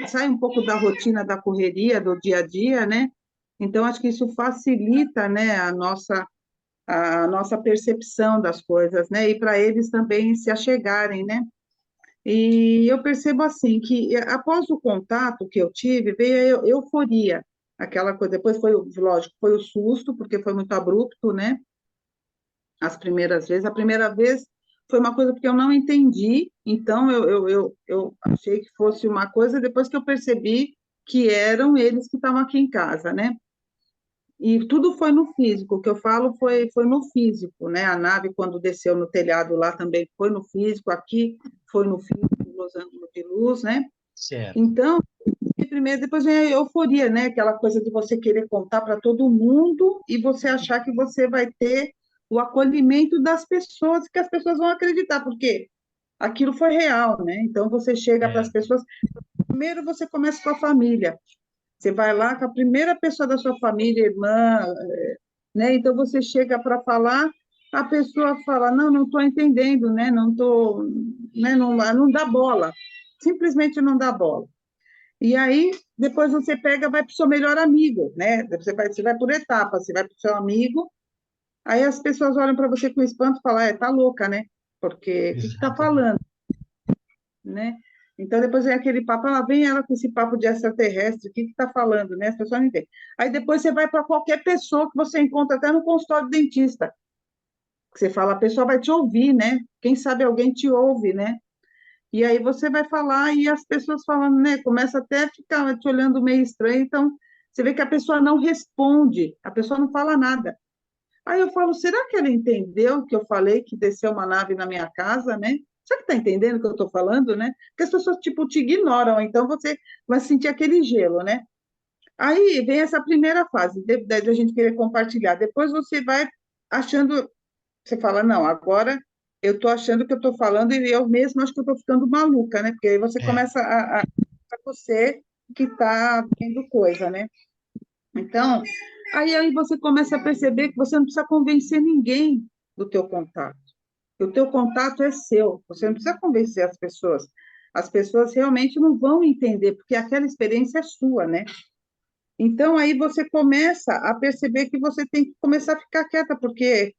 S5: sai um pouco da rotina, da correria, do dia a dia, né? Então, acho que isso facilita, né, a nossa percepção das coisas, né? E para eles também se achegarem, né? E eu percebo assim que após o contato que eu tive, veio a euforia, aquela coisa. Depois foi, lógico, foi o susto, porque foi muito abrupto, né? As primeiras vezes. A primeira vez foi uma coisa porque eu não entendi, então eu achei que fosse uma coisa, depois que eu percebi que eram eles que estavam aqui em casa, né? E tudo foi no físico, o que eu falo foi no físico, né? A nave, quando desceu no telhado lá, também foi no físico, aqui foi no físico, nos ângulos de luz, né?
S1: Certo.
S5: Então, primeiro, depois vem a euforia, né? Aquela coisa de você querer contar para todo mundo e você achar que você vai ter o acolhimento das pessoas, que as pessoas vão acreditar, porque aquilo foi real, né? Então, você chega para as pessoas, primeiro você começa com a família, você vai lá com a primeira pessoa da sua família, irmã, né? Então, você chega para falar, a pessoa fala, não estou entendendo, né? Não estou, né? Não dá bola, simplesmente não dá bola. E aí, depois você pega, vai para o seu melhor amigo, né? Você vai por etapas, você vai para o seu amigo, aí as pessoas olham para você com espanto e falam, tá louca, né? Porque o que está falando, né? Então, depois vem aquele papo, ela vem ela com esse papo de extraterrestre, o que está falando, né? As pessoas não entendem. Aí depois você vai para qualquer pessoa que você encontra até no consultório de dentista, que você fala, a pessoa vai te ouvir, né? Quem sabe alguém te ouve, né? E aí você vai falar e as pessoas falando, né? Começa até a ficar te olhando meio estranho, então você vê que a pessoa não responde, a pessoa não fala nada. Aí eu falo, será que ela entendeu que eu falei que desceu uma nave na minha casa, né? Será que está entendendo o que eu estou falando, né? Porque as pessoas, tipo, te ignoram, então você vai sentir aquele gelo, né? Aí vem essa primeira fase, da gente querer compartilhar. Depois você vai achando, você fala, não, agora eu estou achando que eu estou falando e eu mesmo acho que eu estou ficando maluca, né? Porque aí você começa a você que está vendo coisa, né? Então, aí você começa a perceber que você não precisa convencer ninguém do teu contato. O teu contato é seu, você não precisa convencer as pessoas. As pessoas realmente não vão entender, porque aquela experiência é sua, né? Então, aí você começa a perceber que você tem que começar a ficar quieta, porque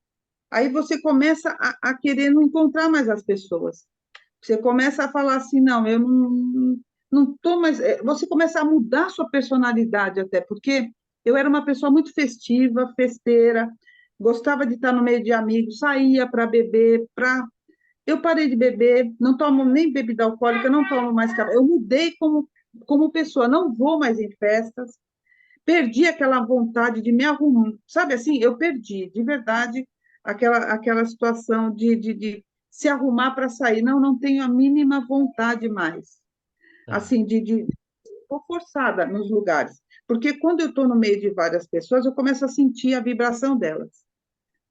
S5: aí você começa a querer não encontrar mais as pessoas. Você começa a falar assim, não, eu não estou mais... Você começa a mudar a sua personalidade até, porque eu era uma pessoa muito festiva, festeira, gostava de estar no meio de amigos, saía para beber, para Eu parei de beber, não tomo nem bebida alcoólica, não tomo mais café. Eu mudei como pessoa, não vou mais em festas, perdi aquela vontade de me arrumar, sabe assim? Eu perdi, de verdade, aquela situação de se arrumar para sair. Não, não tenho a mínima vontade mais,
S1: Tá.
S5: assim, estou forçada nos lugares. Porque quando eu estou no meio de várias pessoas, eu começo a sentir a vibração delas.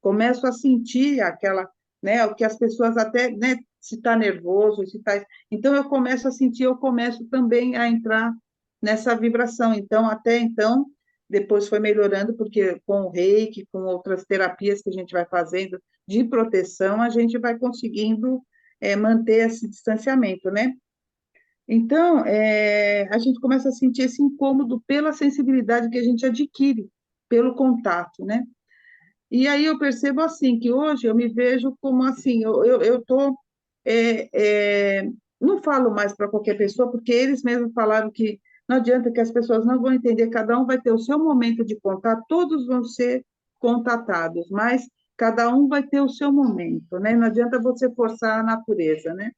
S5: Começo a sentir aquela, né, o que as pessoas até, né, se está nervoso, se tá... Então eu começo a sentir, eu começo também a entrar nessa vibração. Então, até então, depois foi melhorando, porque com o reiki, com outras terapias que a gente vai fazendo de proteção, a gente vai conseguindo manter esse distanciamento, né? Então, a gente começa a sentir esse incômodo pela sensibilidade que a gente adquire, pelo contato, né? E aí eu percebo assim, que hoje eu me vejo como assim, eu tô, é, é, não falo mais para qualquer pessoa, porque eles mesmos falaram que não adianta, que as pessoas não vão entender, cada um vai ter o seu momento de contato, todos vão ser contatados, mas cada um vai ter o seu momento, né? Não adianta você forçar a natureza, né?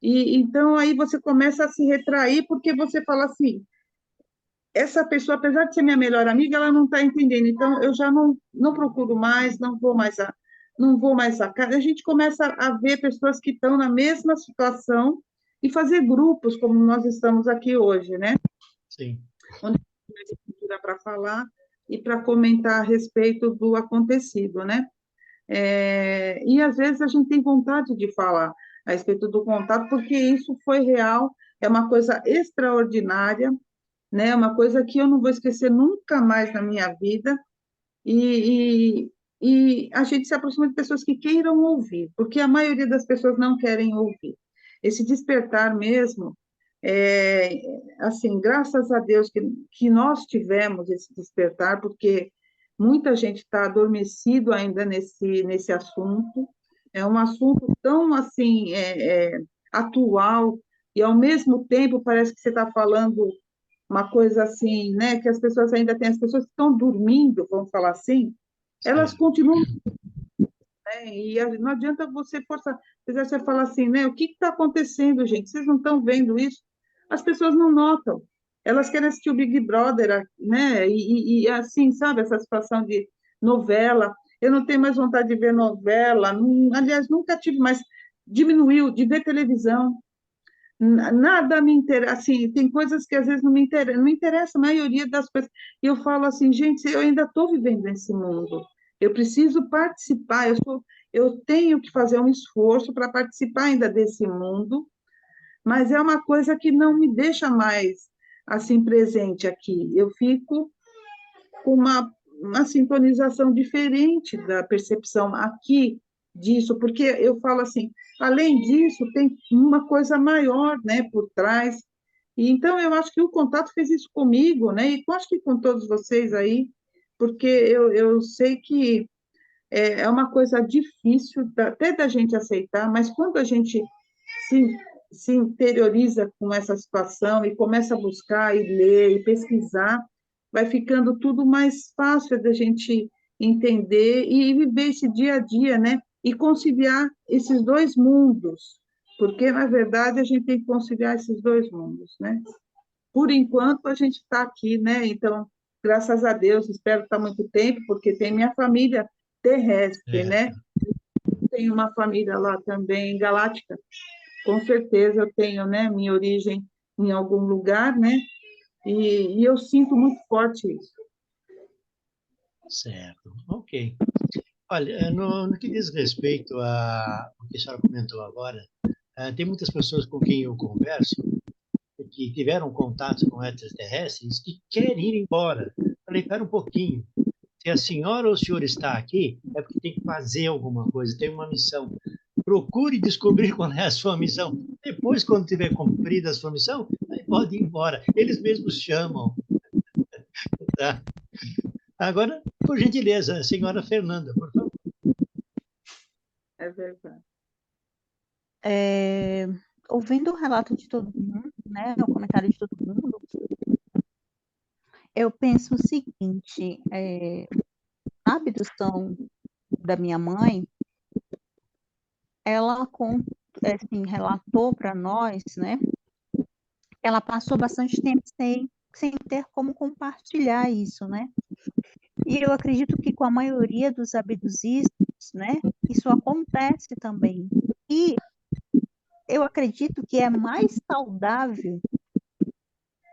S5: E então aí você começa a se retrair, porque você fala assim, essa pessoa, apesar de ser minha melhor amiga, ela não está entendendo. Então, eu já não procuro mais, não vou mais a casa. A gente começa a ver pessoas que estão na mesma situação e fazer grupos, como nós estamos aqui hoje, né?
S1: Sim.
S5: Onde a gente tem para falar e para comentar a respeito do acontecido, né? E às vezes a gente tem vontade de falar a respeito do contato, porque isso foi real, é uma coisa extraordinária, né? Uma coisa que eu não vou esquecer nunca mais na minha vida, e, e a gente se aproxima de pessoas que queiram ouvir, porque a maioria das pessoas não querem ouvir. Esse despertar mesmo, é, assim, graças a Deus que nós tivemos esse despertar, porque muita gente está adormecido ainda nesse assunto, é um assunto tão, assim, atual, e ao mesmo tempo parece que você está falando uma coisa assim, né, que as pessoas ainda têm, as pessoas que estão dormindo, vamos falar assim, elas
S1: Sim.
S5: continuam, né, não adianta você forçar, apesar de você falar assim, né, o que está acontecendo, gente? Vocês não estão vendo isso? As pessoas não notam, elas querem assistir o Big Brother, né, e assim, sabe, essa situação de novela, eu não tenho mais vontade de ver novela, aliás, nunca tive, mas diminuiu de ver televisão, nada me interessa, assim, tem coisas que às vezes não me interessa a maioria das coisas. E eu falo assim, gente, eu ainda estou vivendo nesse mundo. Eu preciso participar, eu tenho que fazer um esforço para participar ainda desse mundo, mas é uma coisa que não me deixa mais assim presente aqui. Eu fico com uma sintonização diferente da percepção aqui disso, porque eu falo assim, além disso, tem uma coisa maior, né, por trás. E então eu acho que o contato fez isso comigo, né, e eu acho que com todos vocês aí, porque eu sei que é uma coisa difícil até da gente aceitar, mas quando a gente se, se interioriza com essa situação e começa a buscar e ler e pesquisar, vai ficando tudo mais fácil da gente entender e viver esse dia a dia, né? E conciliar esses dois mundos, porque, na verdade, a gente tem que conciliar esses dois mundos, né? Por enquanto, a gente está aqui, né? Então, graças a Deus, espero estar muito tempo, porque tem minha família terrestre, né?
S1: Certo.
S5: Tem uma família lá também, galáctica, com certeza eu tenho, né, minha origem em algum lugar, né? E eu sinto muito forte isso.
S1: Certo. Ok. Olha, no que diz respeito ao que a senhora comentou agora, tem muitas pessoas com quem eu converso que tiveram contato com extraterrestres que querem ir embora. Falei, espera um pouquinho. Se a senhora ou o senhor está aqui, é porque tem que fazer alguma coisa, tem uma missão. Procure descobrir qual é a sua missão. Depois, quando tiver cumprida a sua missão, aí pode ir embora. Eles mesmos chamam. Tá? Agora, por gentileza, a senhora Fernanda, por favor.
S5: É verdade.
S4: Ouvindo o relato de todo mundo, né, o comentário de todo mundo, eu penso o seguinte, a abdução da minha mãe, ela assim, relatou para nós, né? Ela passou bastante tempo sem ter como compartilhar isso, né? E eu acredito que com a maioria dos abduzidos, né, isso acontece também. E eu acredito que é mais saudável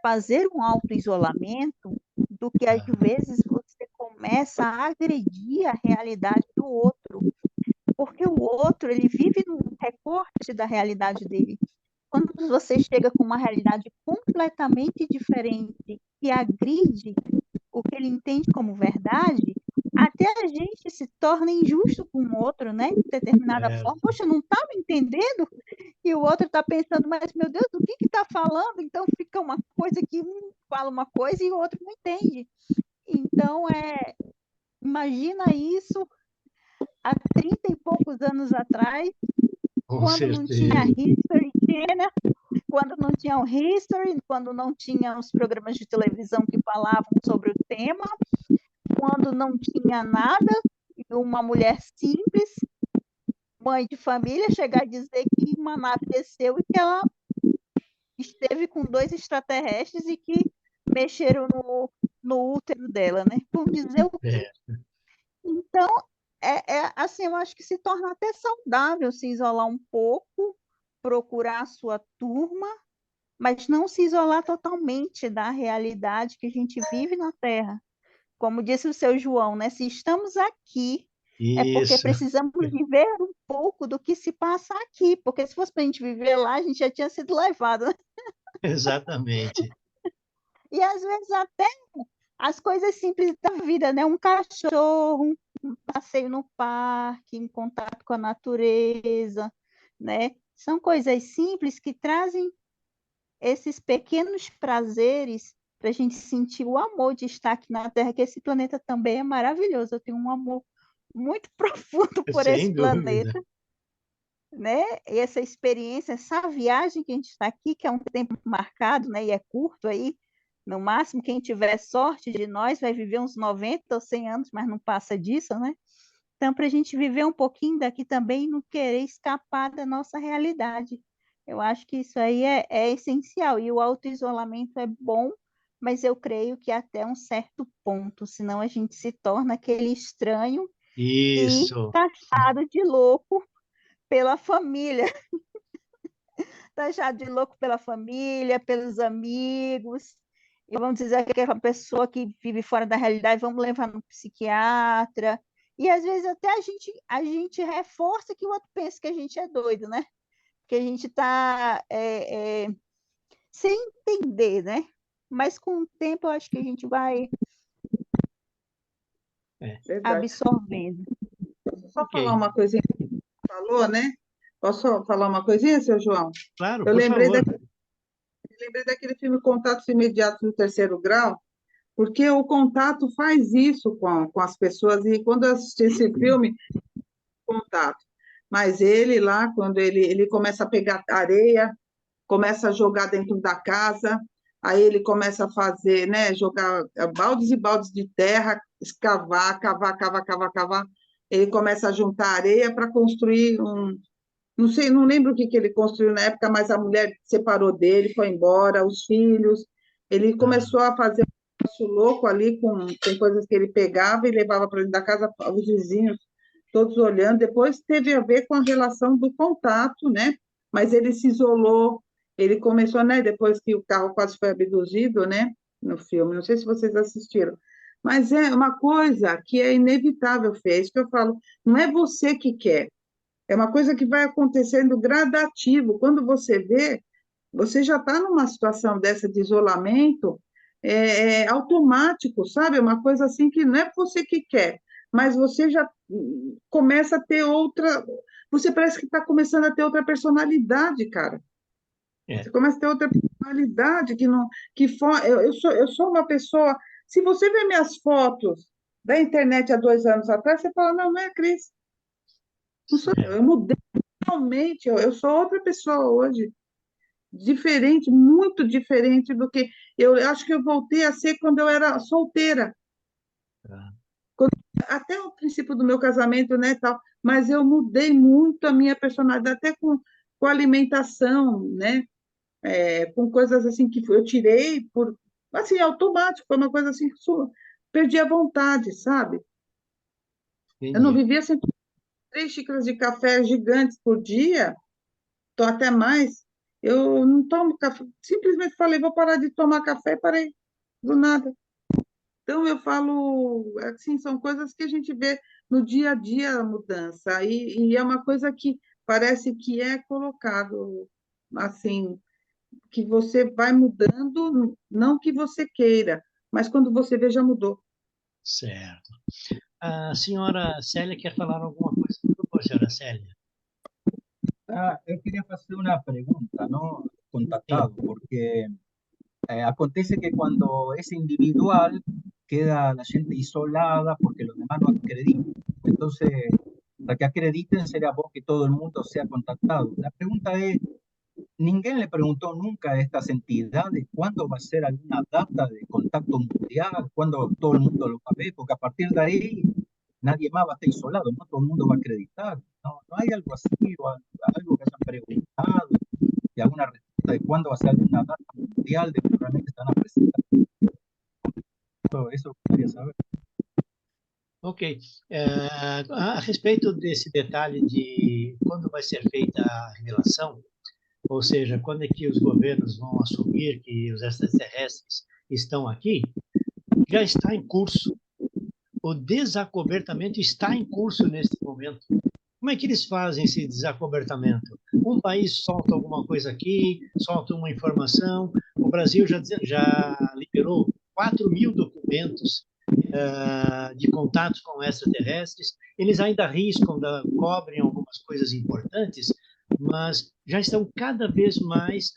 S4: fazer um auto-isolamento do que às vezes você começa a agredir a realidade do outro, porque o outro, ele vive num recorte da realidade dele. Quando você chega com uma realidade completamente diferente e agride o que ele entende como verdade, até a gente se torna injusto com o outro, né? De determinada forma. Poxa, não estava entendendo? E o outro está pensando, mas meu Deus, do que está falando? Então fica uma coisa que um fala uma coisa e o outro não entende. Então, imagina isso há 30 e poucos anos atrás,
S1: Com
S4: quando não tinha
S1: certeza.
S4: History Channel, quando não tinha o History, quando não tinha os programas de televisão que falavam sobre o tema, quando não tinha nada, e uma mulher simples, mãe de família, chegar a dizer que uma nave desceu e que ela esteve com 2 extraterrestres e que mexeram no útero dela, né? Vamos dizer o quê? Então, assim, eu acho que se torna até saudável se isolar um pouco, procurar a sua turma, mas não se isolar totalmente da realidade que a gente vive na Terra. Como disse o seu João, né? Se estamos aqui, é porque
S1: Isso,
S4: precisamos viver um pouco do que se passa aqui, porque se fosse para a gente viver lá, a gente já tinha sido levado, né?
S1: exatamente.
S4: E às vezes até as coisas simples da vida, né? Um cachorro, um passeio no parque, em contato com a natureza, né? São coisas simples que trazem esses pequenos prazeres para a gente sentir o amor de estar aqui na Terra, que esse planeta também é maravilhoso. Eu tenho um amor muito profundo por esse
S1: Sem dúvida.
S4: planeta, né? E essa experiência, essa viagem que a gente está aqui, que é um tempo marcado, né? E é curto aí, no máximo, quem tiver sorte de nós vai viver uns 90 ou 100 anos, mas não passa disso, né? Então, para a gente viver um pouquinho daqui também, não querer escapar da nossa realidade. Eu acho que isso aí é essencial. E o auto-isolamento é bom, mas eu creio que até um certo ponto, senão a gente se torna aquele estranho e
S1: Isso.
S4: taxado de louco pela família. Taxado de louco pela família, pelos amigos. E vamos dizer que é uma pessoa que vive fora da realidade, vamos levar no psiquiatra. E às vezes até a gente reforça que o outro pensa que a gente é doido, né? Que a gente está sem entender, né? Mas com o tempo eu acho que a gente vai
S5: Verdade.
S4: absorvendo.
S5: Só
S1: Ok.
S5: falar uma coisinha que você falou, né? Posso falar uma coisinha, seu João?
S1: Claro,
S5: Eu
S1: por
S5: lembrei
S1: favor.
S5: daquele filme Contatos Imediatos do Terceiro Grau, porque o contato faz isso com as pessoas, e quando eu assisti esse filme, contato. Mas ele lá, quando ele começa a pegar areia, começa a jogar dentro da casa, aí ele começa a fazer, né, jogar baldes e baldes de terra, escavar, cavar, cavar, cavar, cavar. Ele começa a juntar areia para construir não sei, não lembro o que ele construiu na época, mas a mulher separou dele, foi embora, os filhos. Ele começou a fazer um negócio louco ali com coisas que ele pegava e levava para dentro da casa, os vizinhos todos olhando. Depois teve a ver com a relação do contato, né? Mas ele se isolou, ele começou, né? Depois que o carro quase foi abduzido, né? No filme, não sei se vocês assistiram. Mas é uma coisa que é inevitável, Fê, é isso que eu falo. Não é você que quer, é uma coisa que vai acontecendo gradativo. Quando você vê, você já está numa situação dessa de isolamento, automático, sabe? É uma coisa assim que não é você que quer, mas você já começa a ter outra. Você parece que está começando a ter outra personalidade, cara.
S1: É.
S5: Você começa a ter outra personalidade que não. Eu sou uma pessoa. Se você ver minhas fotos da internet há 2 anos atrás, você fala, não, não é a Cris. Não sou eu mudei totalmente, eu sou outra pessoa hoje, diferente, muito diferente do que eu acho que eu voltei a ser quando eu era solteira.
S1: Tá.
S5: Quando até o princípio do meu casamento, né, tal, mas eu mudei muito a minha personalidade, até com alimentação, né, com coisas assim que eu tirei por, assim, automático, foi uma coisa assim, que perdi a vontade, sabe? Eu não
S1: Entendi.
S5: vivia sem 3 xícaras de café gigantes por dia, tô até mais, eu não tomo café, simplesmente falei, vou parar de tomar café, parei do nada. Então, eu falo, assim, são coisas que a gente vê no dia a dia a mudança, e é uma coisa que parece que é colocado, assim, que você vai mudando, não que você queira, mas quando você vê, já mudou.
S1: Certo. A senhora Célia quer falar alguma coisa? Por favor, senhora Célia.
S9: Eu queria fazer uma pergunta, ¿no?
S1: Sim.
S9: Contatado, porque acontece que cuando es individual queda la gente isolada porque los demás no acreditan. Entonces, para que acrediten sería vos que todo el mundo sea contactado. La pregunta es, ¿ninguém le preguntó nunca a estas entidades cuándo va a ser alguna data de contacto mundial? ¿Cuándo todo el mundo lo va a ver? Porque a partir de ahí nadie más va a estar isolado, no todo el mundo va a acreditar. ¿No, no hay algo así o algo que hayan preguntado y alguna respuesta de cuándo va a ser alguna data mundial de que realmente están a presentar? Eso quería saber.
S1: Ok. A respeito desse detalhe de quando vai ser feita a revelação, ou seja, quando é que os governos vão assumir que os extraterrestres estão aqui, já está em curso. O desacobertamento está em curso neste momento. Como é que eles fazem esse desacobertamento? Um país solta alguma coisa aqui, solta uma informação. O Brasil já liberou 4.000 documentos de contatos com extraterrestres. Eles ainda arriscam, cobrem algumas coisas importantes, mas já estão cada vez mais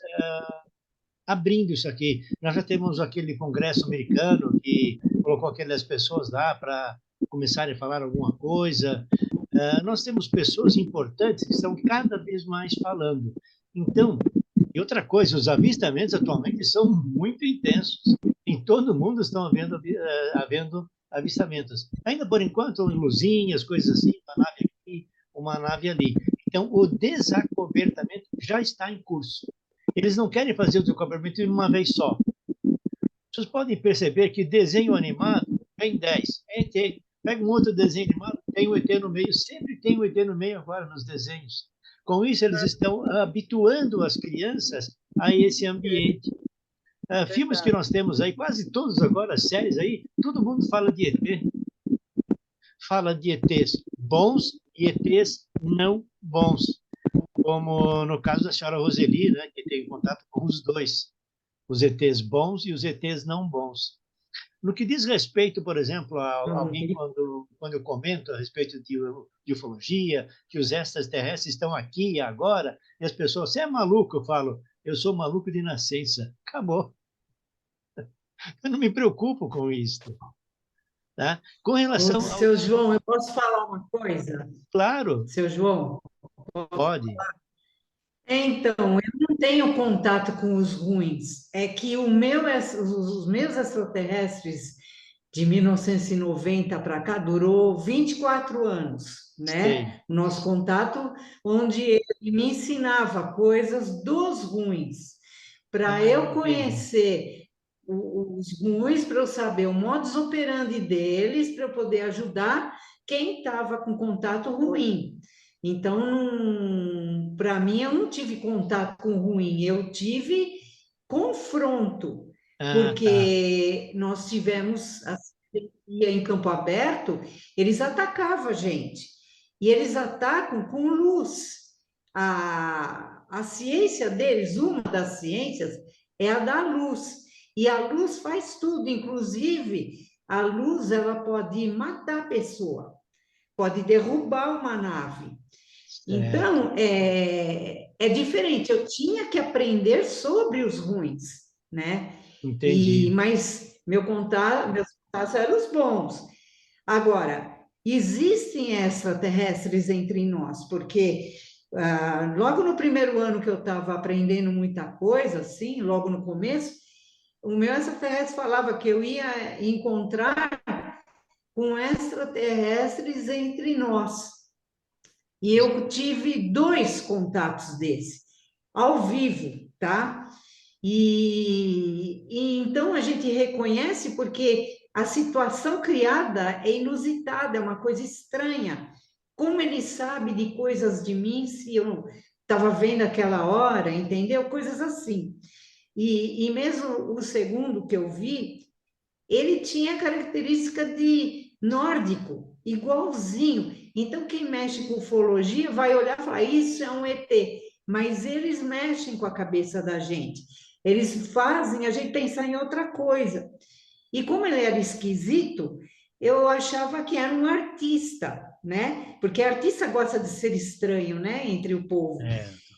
S1: abrindo isso aqui. Nós já temos aquele congresso americano que colocou aquelas pessoas lá para começarem a falar alguma coisa. Nós temos pessoas importantes que estão cada vez mais falando. Então, e outra coisa, os avistamentos atualmente são muito intensos. Em todo o mundo estão havendo avistamentos. Ainda por enquanto, luzinhas, coisas assim, uma nave aqui, uma nave ali. Então, o desacobertamento já está em curso. Eles não querem fazer o desacobertamento de uma vez só. Vocês podem perceber que desenho animado vem 10. ET. Pega um outro desenho animado, tem o ET no meio. Sempre tem o ET no meio agora nos desenhos. Com isso, eles estão habituando as crianças a esse ambiente. Filmes que nós temos aí, quase todos agora, séries aí, todo mundo fala de ET. Fala de ETs bons e ETs não bons. Como no caso da senhora Roseli, né, que tem contato com os dois, os ETs bons e os ETs não bons. No que diz respeito, por exemplo, a alguém quando eu comento a respeito de ufologia, que os extraterrestres estão aqui e agora, e as pessoas, você é maluco? Eu falo, eu sou maluco de nascença. Acabou. Eu não me preocupo com isso. Tá? Com relação ao...
S7: Seu João, eu posso falar uma coisa?
S1: Claro.
S7: Seu João?
S1: Pode.
S7: Então, eu não tenho contato com os ruins. É que os meus extraterrestres de 1990 para cá durou 24 anos, né?
S1: Sim.
S7: Nosso contato, onde ele me ensinava coisas dos ruins, para eu conhecer os ruins, para eu saber o modus operandi deles, para eu poder ajudar quem estava com contato ruim. Então, para mim, eu não tive contato com ruim, eu tive confronto, porque nós tivemos a ciência em campo aberto, eles atacavam a gente, e eles atacam com luz. A ciência deles, uma das ciências, é a da luz, e a luz faz tudo, inclusive, a luz ela pode matar a pessoa, pode derrubar uma nave. Então, é diferente. Eu tinha que aprender sobre os ruins, né?
S1: Entendi.
S7: Mas meus contatos eram os bons. Agora, existem extraterrestres entre nós, porque logo no primeiro ano que eu estava aprendendo muita coisa, assim, logo no começo, o meu extraterrestre falava que eu ia encontrar com extraterrestres entre nós. E eu tive 2 contatos desse, ao vivo, tá? E então a gente reconhece porque a situação criada é inusitada, é uma coisa estranha. Como ele sabe de coisas de mim se eu estava vendo aquela hora, entendeu? Coisas assim. E mesmo o segundo que eu vi, ele tinha característica de nórdico, igualzinho. Então, quem mexe com ufologia vai olhar e falar, isso é um ET. Mas eles mexem com a cabeça da gente. Eles fazem a gente pensar em outra coisa. E como ele era esquisito, eu achava que era um artista, né? Porque artista gosta de ser estranho, né? Entre o povo.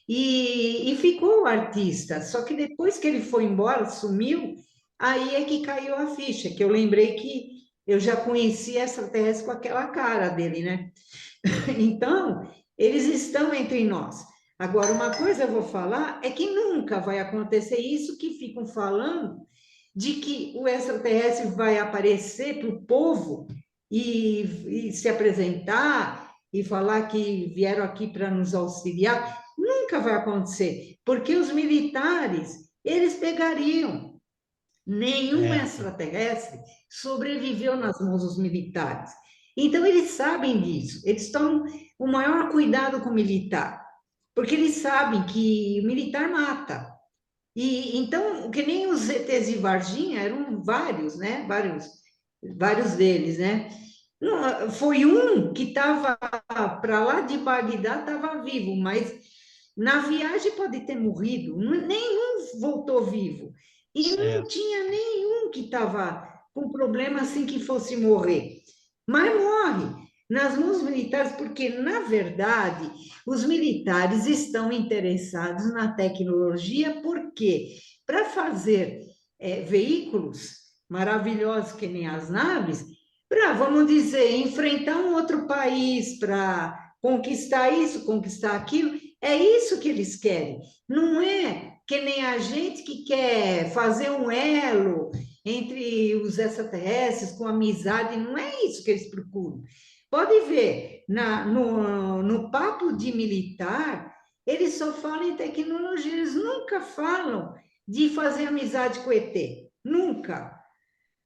S7: E ficou o artista. Só que depois que ele foi embora, sumiu, aí é que caiu a ficha, que eu lembrei que eu já conhecia extraterrestre com aquela cara dele, né? Então, eles estão entre nós. Agora, uma coisa eu vou falar é que nunca vai acontecer isso que ficam falando de que o extraterrestre vai aparecer para o povo e se apresentar e falar que vieram aqui para nos auxiliar. Nunca vai acontecer, porque os militares, eles pegariam. Nenhum extraterrestre sobreviveu nas mãos dos militares. Então, eles sabem disso. Eles tomam o maior cuidado com o militar, porque eles sabem que o militar mata. E então, que nem os ETs de Varginha, eram vários, né? Vários deles, né? Foi um que estava para lá de Bagdá, estava vivo, mas na viagem pode ter morrido. Nenhum voltou vivo. E não tinha nenhum que estava com problema assim que fosse morrer. Mas morre nas mãos militares, porque, na verdade, os militares estão interessados na tecnologia, porque para fazer veículos maravilhosos que nem as naves, para, vamos dizer, enfrentar um outro país, para conquistar isso, conquistar aquilo, é isso que eles querem. Não é que nem a gente que quer fazer um elo entre os extraterrestres com amizade, não é isso que eles procuram. Pode ver, no papo de militar, eles só falam em tecnologia, eles nunca falam de fazer amizade com o ET, nunca.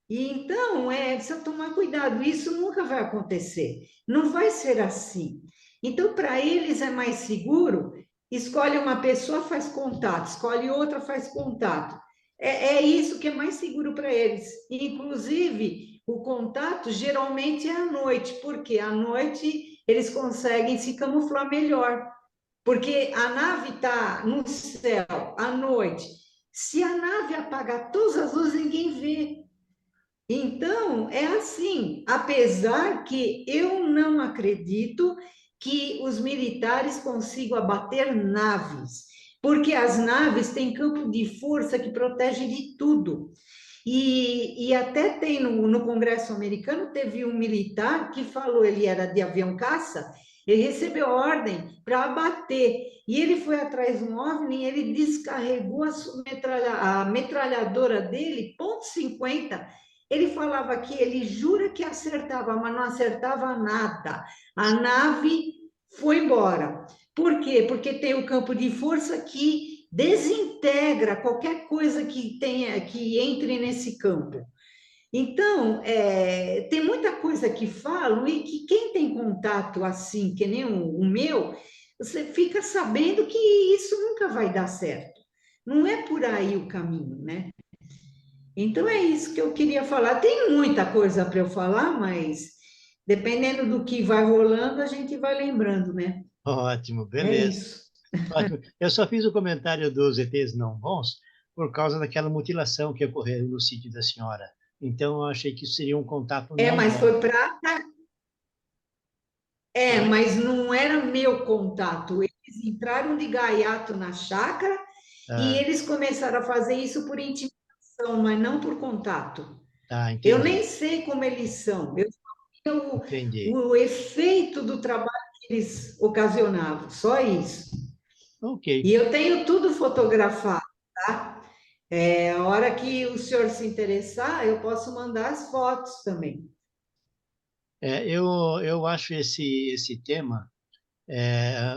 S7: E então, precisa tomar cuidado, isso nunca vai acontecer, não vai ser assim. Então, para eles é mais seguro, escolhe uma pessoa, faz contato, escolhe outra, faz contato. É isso que é mais seguro para eles. Inclusive, o contato geralmente é à noite, porque à noite eles conseguem se camuflar melhor. Porque a nave está no céu à noite. Se a nave apagar todas as luzes, ninguém vê. Então, é assim, apesar que eu não acredito que os militares consigam abater naves, porque as naves têm campo de força que protege de tudo. E até tem no Congresso americano, teve um militar que falou, ele era de avião caça, ele recebeu ordem para abater, e ele foi atrás de um OVNI, ele descarregou a metralhadora dele, .50. Ele falava que ele jura que acertava, mas não acertava nada. A nave foi embora. Por quê? Porque tem o campo de força que desintegra qualquer coisa que entre nesse campo. Então, tem muita coisa que falam e que quem tem contato assim, que nem o meu, você fica sabendo que isso nunca vai dar certo. Não é por aí o caminho, né? Então, é isso que eu queria falar. Tem muita coisa para eu falar, mas dependendo do que vai rolando, a gente vai lembrando, né?
S1: Ótimo,
S7: É
S1: beleza.
S7: isso.
S1: Ótimo. Eu só fiz o comentário dos ETs não bons por causa daquela mutilação que ocorreu no sítio da senhora. Então, eu achei que isso seria um contato não
S7: Mas
S1: bom.
S7: foi para... mas não era meu contato. Eles entraram de gaiato na chácara e eles começaram a fazer isso por intimidação, mas não por contato.
S1: Entendi.
S7: Eu nem sei como eles são. Eu só vi o efeito do trabalho que eles ocasionavam, só isso.
S1: Ok.
S7: E eu tenho tudo fotografado, tá? A hora que o senhor se interessar, eu posso mandar as fotos também.
S1: Eu acho esse tema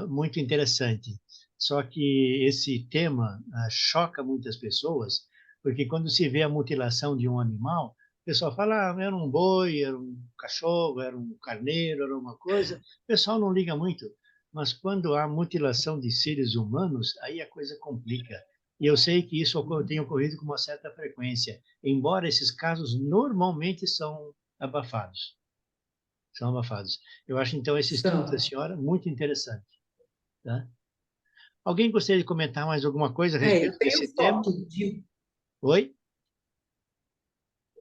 S1: muito interessante. Só que esse tema choca muitas pessoas, porque quando se vê a mutilação de um animal, o pessoal fala, era um boi, era um cachorro, era um carneiro, era uma coisa. O pessoal não liga muito. Mas quando há mutilação de seres humanos, aí a coisa complica. E eu sei que isso tem ocorrido com uma certa frequência, embora esses casos normalmente são abafados. São abafados. Eu acho, então, esse estudo da
S7: São.
S1: senhora muito interessante. Tá? Alguém gostaria de comentar mais alguma coisa a respeito
S7: Eu tenho
S1: desse tema?
S7: foto de,
S1: Oi?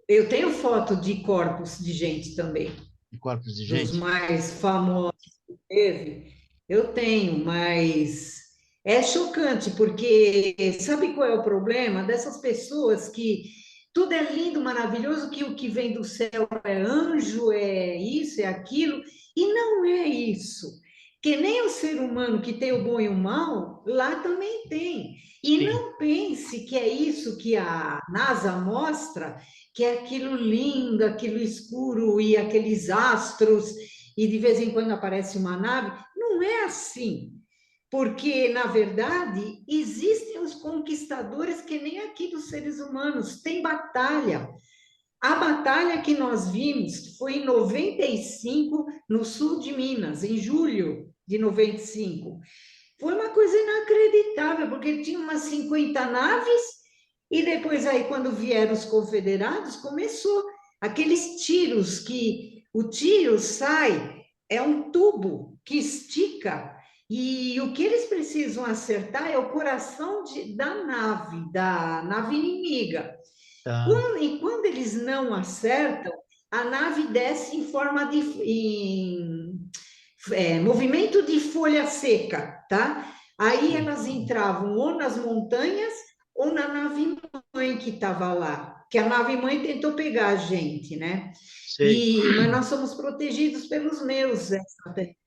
S7: eu tenho foto de corpos de gente também,
S1: De corpos de
S7: dos
S1: gente?
S7: mais famosos que teve. Eu tenho, mas é chocante, porque sabe qual é o problema dessas pessoas que tudo é lindo, maravilhoso, que o que vem do céu é anjo, é isso, é aquilo, e não é isso. Que nem o ser humano que tem o bom e o mal, lá também tem. E
S1: Sim,
S7: não pense que é isso que a NASA mostra, que é aquilo lindo, aquilo escuro e aqueles astros, e de vez em quando aparece uma nave. Não é assim. Porque, na verdade, existem os conquistadores que nem aqui dos seres humanos, tem batalha. A batalha que nós vimos foi em 95, no sul de Minas, em julho de 95. Foi uma coisa inacreditável, porque tinha umas 50 naves, e depois aí, quando vieram os confederados, começou aqueles tiros, que o tiro sai, é um tubo que estica, e o que eles precisam acertar é o coração da nave inimiga.
S1: tá.
S7: E quando eles não acertam, a nave desce em forma de movimento de folha seca, tá? Aí elas entravam ou nas montanhas ou na nave mãe que estava lá, que a nave mãe tentou pegar a gente, né?
S1: Sei.
S7: Mas nós somos protegidos pelos meus extraterrestres.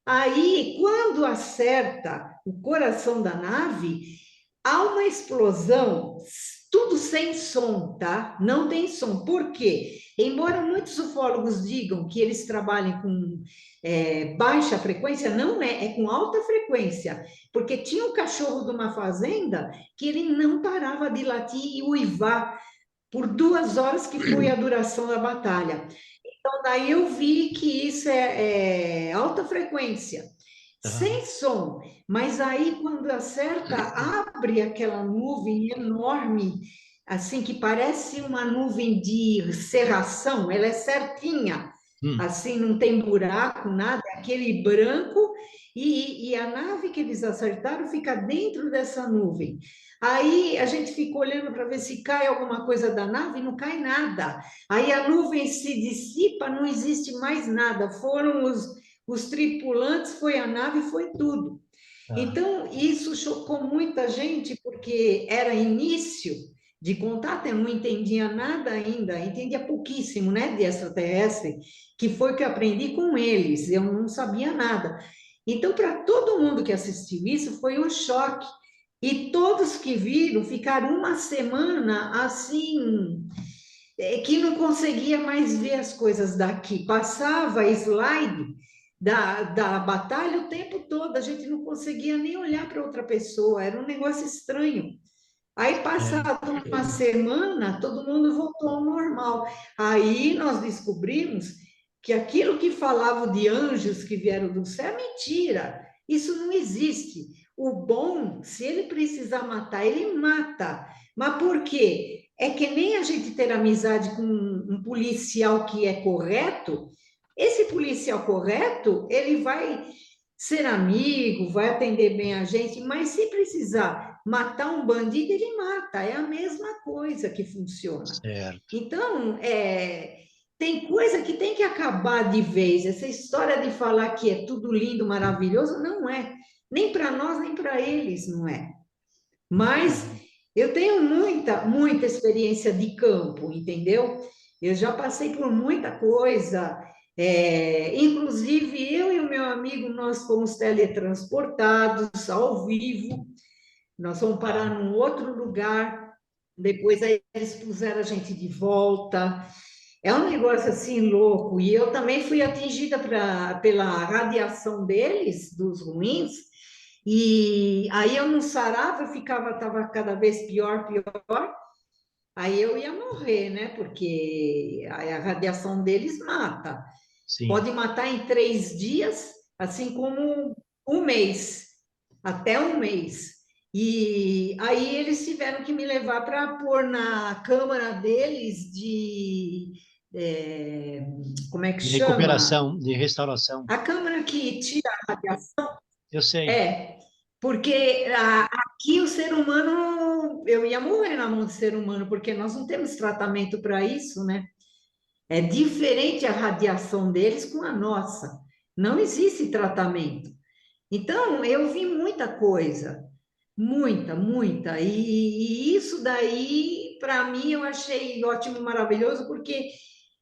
S7: Aí, quando acerta o coração da nave, há uma explosão, tudo sem som, tá? Não tem som. Por quê? Embora muitos ufólogos digam que eles trabalhem com baixa frequência, não é com alta frequência. Porque tinha um cachorro de uma fazenda que ele não parava de latir e uivar por 2 horas, que foi a duração da batalha. Então, daí eu vi que isso é alta frequência,
S1: Tá.
S7: sem som. Mas aí, quando acerta, abre aquela nuvem enorme, assim, que parece uma nuvem de serração, ela é certinha,
S1: Hum,
S7: assim, não tem buraco, nada, é aquele branco, e a nave que eles acertaram fica dentro dessa nuvem. Aí a gente fica olhando para ver se cai alguma coisa da nave, não cai nada. Aí a nuvem se dissipa, não existe mais nada. Foram os tripulantes, foi a nave, foi tudo.
S1: tá.
S7: Então, isso chocou muita gente, porque era início de contato, eu não entendia nada ainda, entendia pouquíssimo, né, de extraterrestre, que foi o que eu aprendi com eles, eu não sabia nada. Então, para todo mundo que assistiu isso, foi um choque. E todos que viram ficaram uma semana assim, que não conseguia mais ver as coisas daqui. Passava slide da batalha o tempo todo, a gente não conseguia nem olhar para outra pessoa, era um negócio estranho. Aí,
S1: É,
S7: passada uma semana, todo mundo voltou ao normal. Aí nós descobrimos que aquilo que falavam de anjos que vieram do céu é mentira. Isso não existe. O bom, se ele precisar matar, ele mata. Mas por quê? É que nem a gente ter amizade com um policial que é correto. Esse policial correto, ele vai ser amigo, vai atender bem a gente, mas se precisar matar um bandido, ele mata. É a mesma coisa que funciona.
S1: certo.
S7: Então, tem coisa que tem que acabar de vez. Essa história de falar que é tudo lindo, maravilhoso, não é. Nem para nós, nem para eles, não é. Mas eu tenho muita, muita experiência de campo, entendeu? Eu já passei por muita coisa. Inclusive, eu e o meu amigo, nós fomos teletransportados ao vivo. Nós fomos parar num outro lugar. Depois aí eles puseram a gente de volta. É um negócio assim louco. E eu também fui atingida pela radiação deles, dos ruins, e aí eu não sarava, estava cada vez pior, pior. Aí eu ia morrer, né? Porque a radiação deles mata.
S1: Sim.
S7: Pode matar em 3 dias, assim como um mês, até um mês. E aí eles tiveram que me levar para pôr na câmara deles como é que
S1: De
S7: chama?
S1: recuperação, de restauração.
S7: A câmara que tira a radiação.
S1: Eu sei.
S7: Porque aqui o ser humano, eu ia morrer na mão do ser humano, porque nós não temos tratamento para isso, né? É diferente a radiação deles com a nossa. Não existe tratamento. Então, eu vi muita coisa, muita, muita. E isso daí, para mim, eu achei ótimo e maravilhoso, porque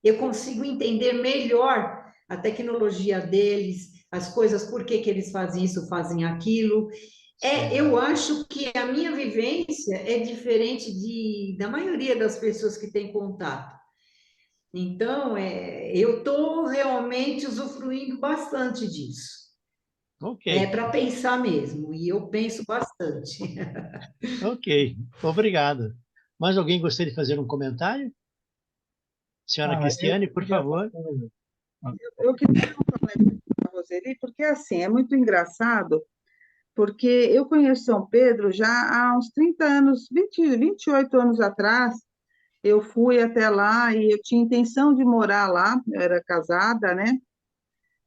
S7: eu consigo entender melhor a tecnologia deles, as coisas, por que que eles fazem isso, fazem aquilo. Eu acho que a minha vivência é diferente da maioria das pessoas que têm contato. Então, eu estou realmente usufruindo bastante disso.
S1: Ok.
S7: É para pensar mesmo, e eu penso bastante.
S1: Ok, obrigado. Mais alguém gostaria de fazer um comentário? Senhora Cristiane, por favor.
S5: Eu queria falar para a Roseli, porque assim, é muito engraçado, porque eu conheço São Pedro já há uns 30 anos, 28 anos atrás, eu fui até lá e eu tinha intenção de morar lá, eu era casada, né,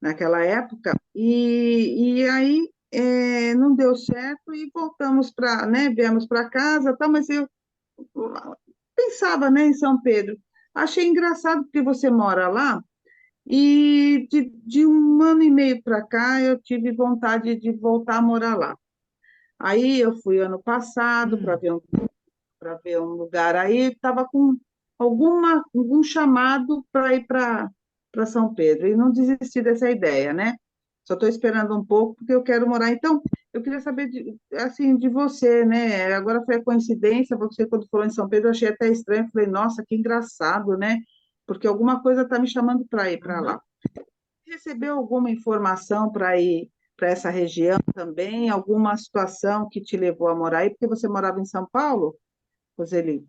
S5: naquela época, e aí não deu certo e voltamos para, né, viemos para casa, tal, mas eu pensava, né, em São Pedro. Achei engraçado porque você mora lá, e de um ano e meio para cá eu tive vontade de voltar a morar lá. Aí eu fui ano passado para ver um lugar aí, estava com algum chamado para ir para São Pedro e não desisti dessa ideia, né? Só estou esperando um pouco porque eu quero morar. Então, eu queria saber assim de você, né? Agora foi a coincidência, você quando falou em São Pedro, eu achei até estranho, falei, nossa, que engraçado, né? Porque alguma coisa está me chamando para ir para lá. Recebeu alguma informação para ir para essa região também? Alguma situação que te levou a morar aí? Porque você morava em São Paulo, Roseli?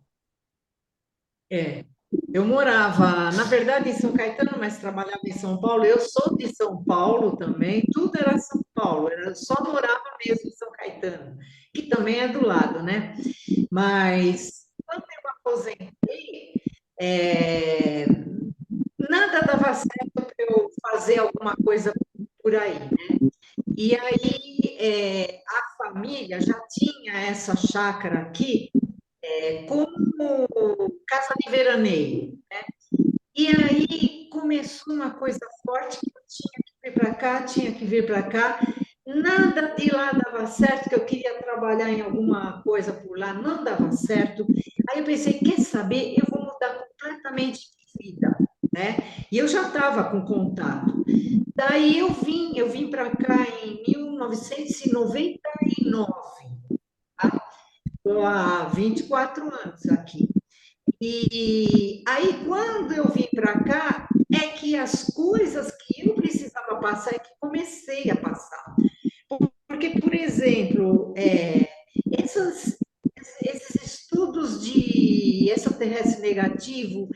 S7: Eu morava, na verdade, em São Caetano, mas trabalhava em São Paulo. Eu sou de São Paulo também, tudo era São Paulo, eu só morava mesmo em São Caetano, que também é do lado, né? Mas quando eu aposentei, nada dava certo para eu fazer alguma coisa por aí, né? E aí a família já tinha essa chácara aqui como casa de veraneio, né? E aí começou uma coisa forte que eu tinha que vir para cá, tinha que vir para cá. Nada de lá dava certo, que eu queria trabalhar em alguma coisa por lá, não dava certo. Aí eu pensei, quer saber? Eu vou mudar completamente de vida, né? E eu já estava com contato. Daí eu vim para cá em 1999, tá? Estou há 24 anos aqui. E aí, quando eu vim para cá, é que as coisas que eu precisava passar é que comecei a passar. Porque, por exemplo, esses estudos de extraterrestre negativo,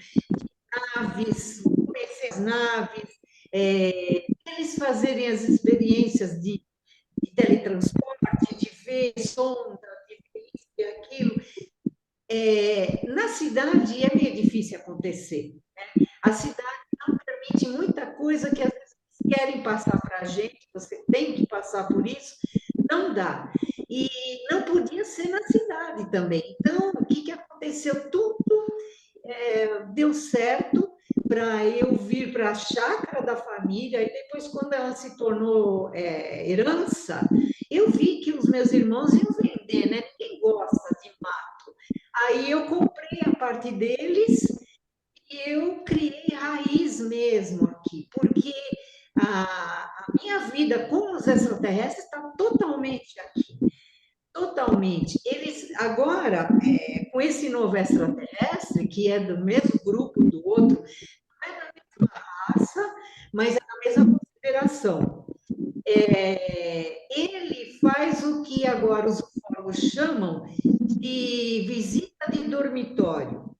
S7: naves, conhecer as naves, eles fazerem as experiências de teletransporte, de ver sonda, de ver isso e aquilo, na cidade é meio difícil acontecer, né? A cidade não permite muita coisa que às vezes querem passar para a gente, você tem que passar por isso, não dá. E não podia ser na cidade também. Então, o que aconteceu? Tudo deu certo para eu vir para a chácara da família, e depois, quando ela se tornou herança, eu vi que os meus irmãos iam vender, né? Ninguém gosta de mato. Aí eu comprei a parte deles e eu criei raiz mesmo aqui, porque a minha vida com os extraterrestres está totalmente aqui. Totalmente. Eles, agora, com esse novo extraterrestre, que é do mesmo grupo do outro. Não é da mesma raça, mas é da mesma consideração. Ele faz o que agora os ufólogos chamam de visita de dormitório.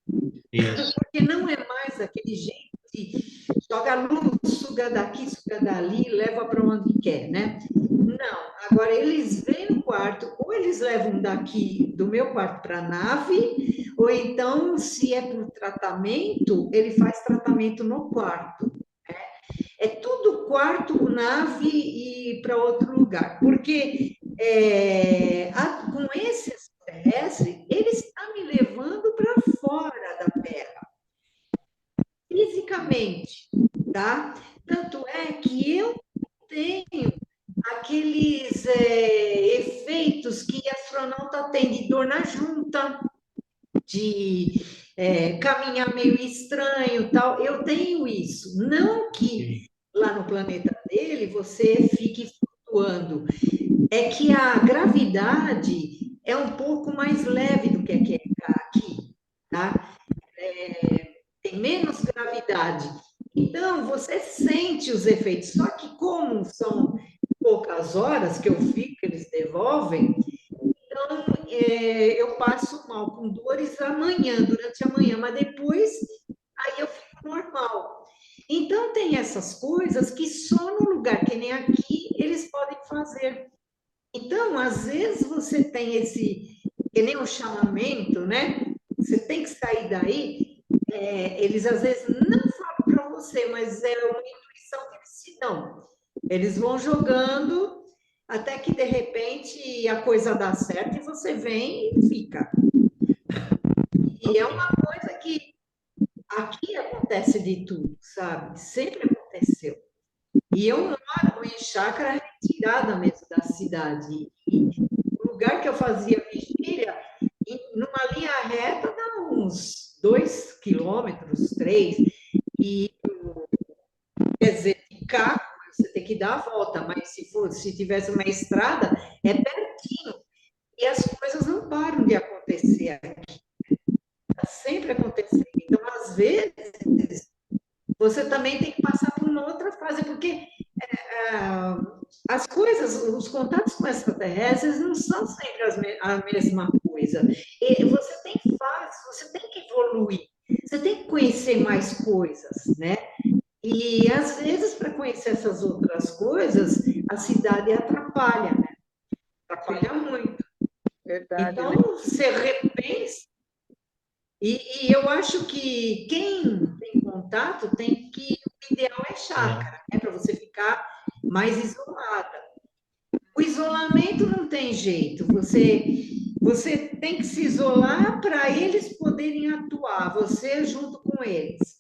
S1: Isso.
S7: Porque não é mais aquele jeito de joga luz, suga daqui, suga dali, leva para onde quer, né? Não, agora eles vêm no quarto, ou eles levam daqui, do meu quarto para a nave, ou então, se é por tratamento, ele faz tratamento no quarto. Né? É tudo quarto, nave e para outro lugar. Porque com esse extraterrestre, ele está me levando para fora da Terra. Fisicamente, tá? Tanto é que eu tenho aqueles efeitos que astronauta tem de dor na junta, de caminhar meio estranho, tal. Eu tenho isso. Não que lá no planeta dele você fique flutuando. É que a gravidade é um pouco mais leve do que aqui, tá? Tem menos gravidade. Então, você sente os efeitos. Só que como são poucas horas que eu fico, eles devolvem, então eu passo mal com dores durante a manhã, mas depois aí eu fico normal. Então, tem essas coisas que só no lugar que nem aqui eles podem fazer. Então, às vezes você tem que nem um chamamento, né? Você tem que sair daí. Eles às vezes não falam para você, mas é uma intuição que eles se dão. Eles vão jogando até que, de repente, a coisa dá certo e você vem e fica. E é uma coisa que aqui acontece de tudo, sabe? Sempre aconteceu. E eu moro em chácara retirada mesmo da cidade. E o lugar que eu fazia vigília, numa linha reta, dá uns 2 quilômetros, 3. E, quer dizer, de carro, você tem que dar a volta, mas se tivesse uma estrada, é pertinho. E as coisas não param de acontecer aqui. Está sempre acontecendo. Então, às vezes, você também tem que passar por uma outra fase, porque as coisas, os contatos com extraterrestres não são sempre a mesma coisa. E você tem fases, você tem que evoluir, você tem que conhecer mais coisas, né? E, às vezes, para conhecer essas outras coisas, a cidade atrapalha, né? Atrapalha muito.
S5: Verdade,
S7: então,
S5: né?
S7: você repensa. E eu acho que quem tem contato tem que. O ideal é chácara, né? Para você ficar mais isolada. O isolamento não tem jeito. Você tem que se isolar para eles poderem atuar, você junto com eles.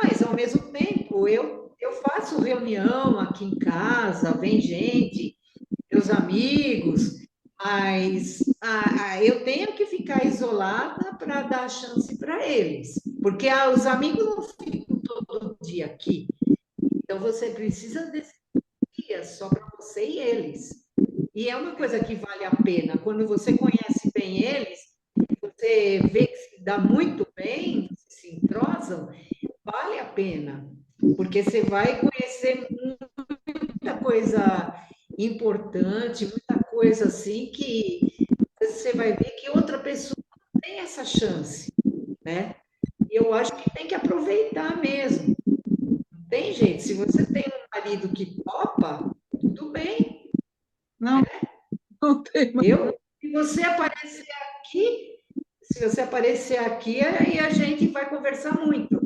S7: Mas, ao mesmo tempo, eu faço reunião aqui em casa, vem gente, meus amigos, mas eu tenho que ficar isolada para dar chance para eles, porque os amigos não ficam todo dia aqui, então você precisa desse dia só para você e eles. E é uma coisa que vale a pena, quando você conhece bem eles, você vê que se dá muito bem, se entrosam, vale a pena, porque você vai conhecer muita coisa importante, muita coisa assim que você vai ver que outra pessoa não tem essa chance, né? E eu acho que tem que aproveitar mesmo. Não tem jeito. Se você tem um marido que topa, tudo bem.
S5: Não, não tem mais.
S7: Se você aparecer aqui, aí a gente vai conversar muito.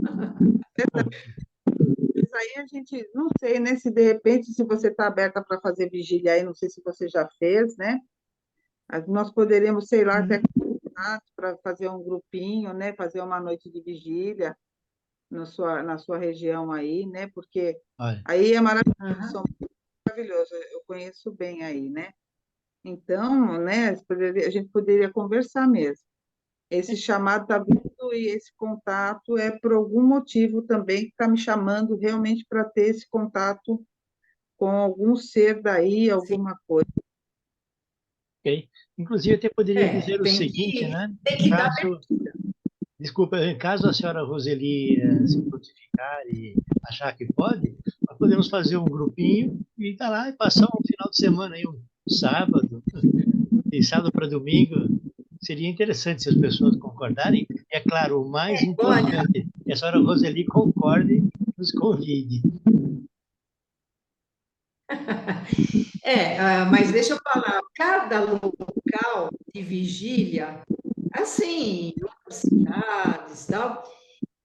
S5: Isso aí a gente não sei, né? Se de repente, se você está aberta para fazer vigília aí, não sei se você já fez, né? Nós poderíamos, sei lá, até para fazer um grupinho, né? Fazer uma noite de vigília na sua região aí, né? Porque aí é maravilhoso, maravilhoso. Eu conheço bem aí, né? Então, né? A gente poderia conversar mesmo. Esse chamado está vindo e esse contato é por algum motivo também que está me chamando realmente para ter esse contato com algum ser daí, alguma coisa.
S1: Ok. Inclusive, até poderia dizer o seguinte, né?
S7: Tem que dar.
S1: Desculpa, caso a senhora Roseli se prontificar e achar que pode, nós podemos fazer um grupinho e estar lá e passar um final de semana aí, um sábado, de sábado para domingo. Seria interessante se as pessoas concordarem. E, é claro, o mais
S7: Olha,
S1: importante é que a senhora Roseli concorde e nos convide.
S7: mas deixa eu falar, cada local de vigília, assim, em outras cidades, tal,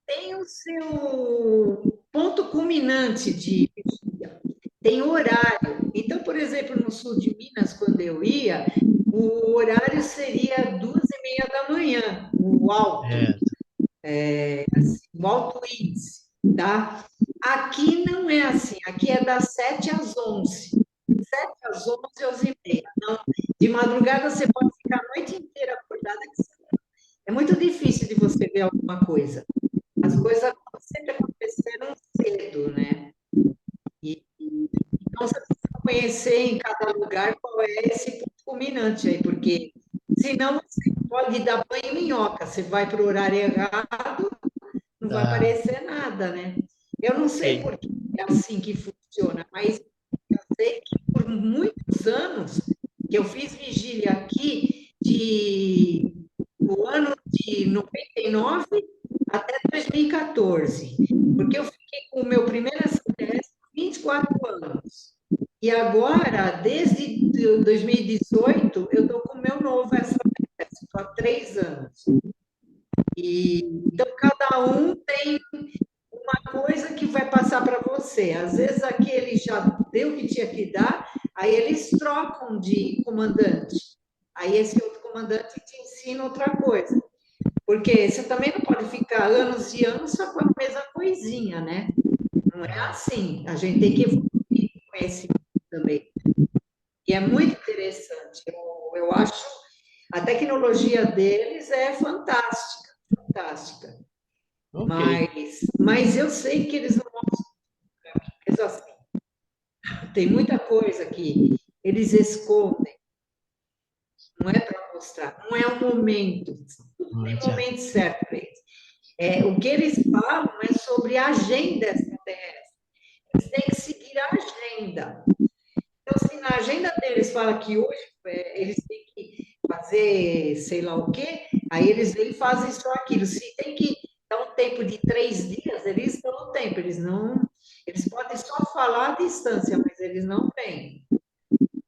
S7: tem o seu ponto culminante de vigília, tem horário. Então, por exemplo, no sul de Minas, quando eu ia, o horário seria 2h30 da manhã, o alto, assim, o alto índice, tá? Aqui não é assim, aqui é das 7 às 11. 7 às 11, 11h30. Não, de madrugada você pode ficar a noite inteira acordada, é muito difícil de você ver alguma coisa. As coisas sempre aconteceram cedo, né? Então, você precisa conhecer em cada lugar qual é esse ponto culminante aí, porque senão você pode dar banho em minhoca, você vai para o horário errado, não vai aparecer nada, né? Eu não sei por que é assim que funciona, mas eu sei que por muitos anos que eu fiz vigília aqui do ano de 99 até 2014, porque eu fiquei com o meu primeiro STS 24 anos. E agora, desde 2018, eu estou com o meu novo STS, estou há 3 anos. Então, cada um tem uma coisa que vai passar para você. Às vezes, aquele já deu o que tinha que dar, aí eles trocam de comandante. Aí esse outro comandante te ensina outra coisa. Porque você também não pode ficar anos e anos só com a mesma coisinha, né? Não é assim. A gente tem que evoluir o conhecimento também. E é muito interessante. Eu acho a tecnologia deles é fantástica, fantástica. Mas eu sei que eles não mostram, mas assim, tem muita coisa que eles escondem. Não é para mostrar, não é o momento. Não tem momento certo para eles. O que eles falam é sobre a agenda extraterrestre. Eles têm que seguir a agenda. Então, se na agenda deles fala que hoje eles têm que fazer sei lá o quê, aí eles fazem isso ou aquilo. Se tem que dar um tempo de 3 dias, eles dão o tempo. Eles podem só falar à distância, mas eles não têm.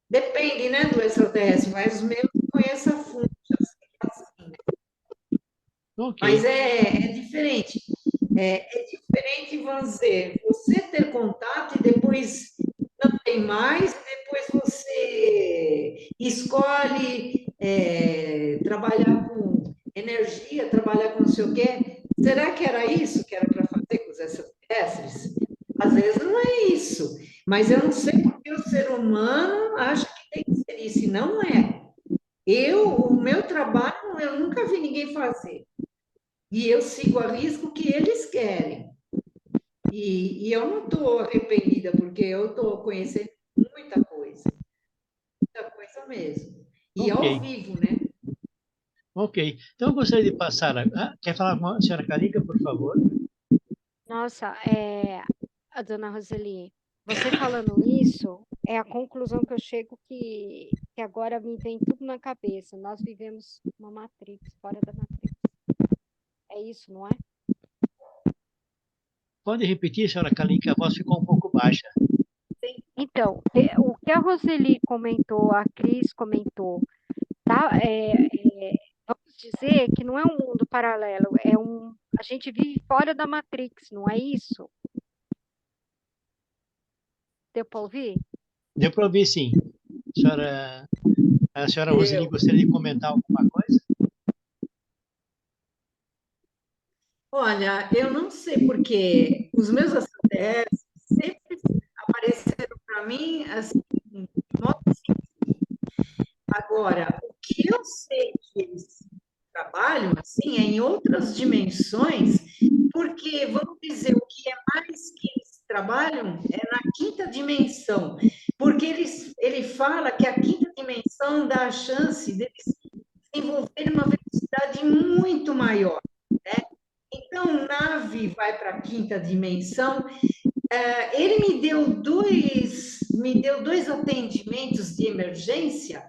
S7: Depende, né, do extraterrestre, mas os meus eu conheço a fundo. Assim. Mas é diferente. É diferente, vamos dizer, você ter contato e depois não tem mais, depois você escolhe trabalhar com energia, trabalhar com não sei o quê. Será que era isso que era para fazer com os extraterrestres? Às vezes não é isso, mas eu não sei porque o ser humano acha que tem que ser isso, e não é. O meu trabalho, eu nunca vi ninguém fazer. E eu sigo a risco que eles querem. E eu não estou arrependida, porque eu estou conhecendo muita coisa mesmo. E ao vivo, né?
S1: Ok. Então, eu gostaria de passar... quer falar com a senhora Carica, por favor?
S6: Nossa, a dona Roseli, você falando isso, é a conclusão que eu chego que agora me vem tudo na cabeça. Nós vivemos uma Matrix, fora da Matrix. É isso, não é?
S1: Pode repetir, senhora Carica, a voz ficou um pouco baixa.
S6: Então, o que a Roseli comentou, a Cris comentou, tá? Vamos dizer que não é um mundo paralelo, a gente vive fora da Matrix, não é isso? Deu para ouvir?
S1: Deu para ouvir, sim. A senhora Roseli gostaria de comentar alguma coisa?
S7: Olha, eu não sei porque os meus STS sempre apareceram para mim assim, de modo simples. Agora, o que eu sei que eles trabalham assim é em outras dimensões, porque vamos dizer o que é mais que eles trabalham é na quinta dimensão, porque ele fala que a quinta dimensão dá a chance deles desenvolverem uma velocidade muito maior, né? Então, nave vai para a quinta dimensão. Ele me deu dois atendimentos de emergência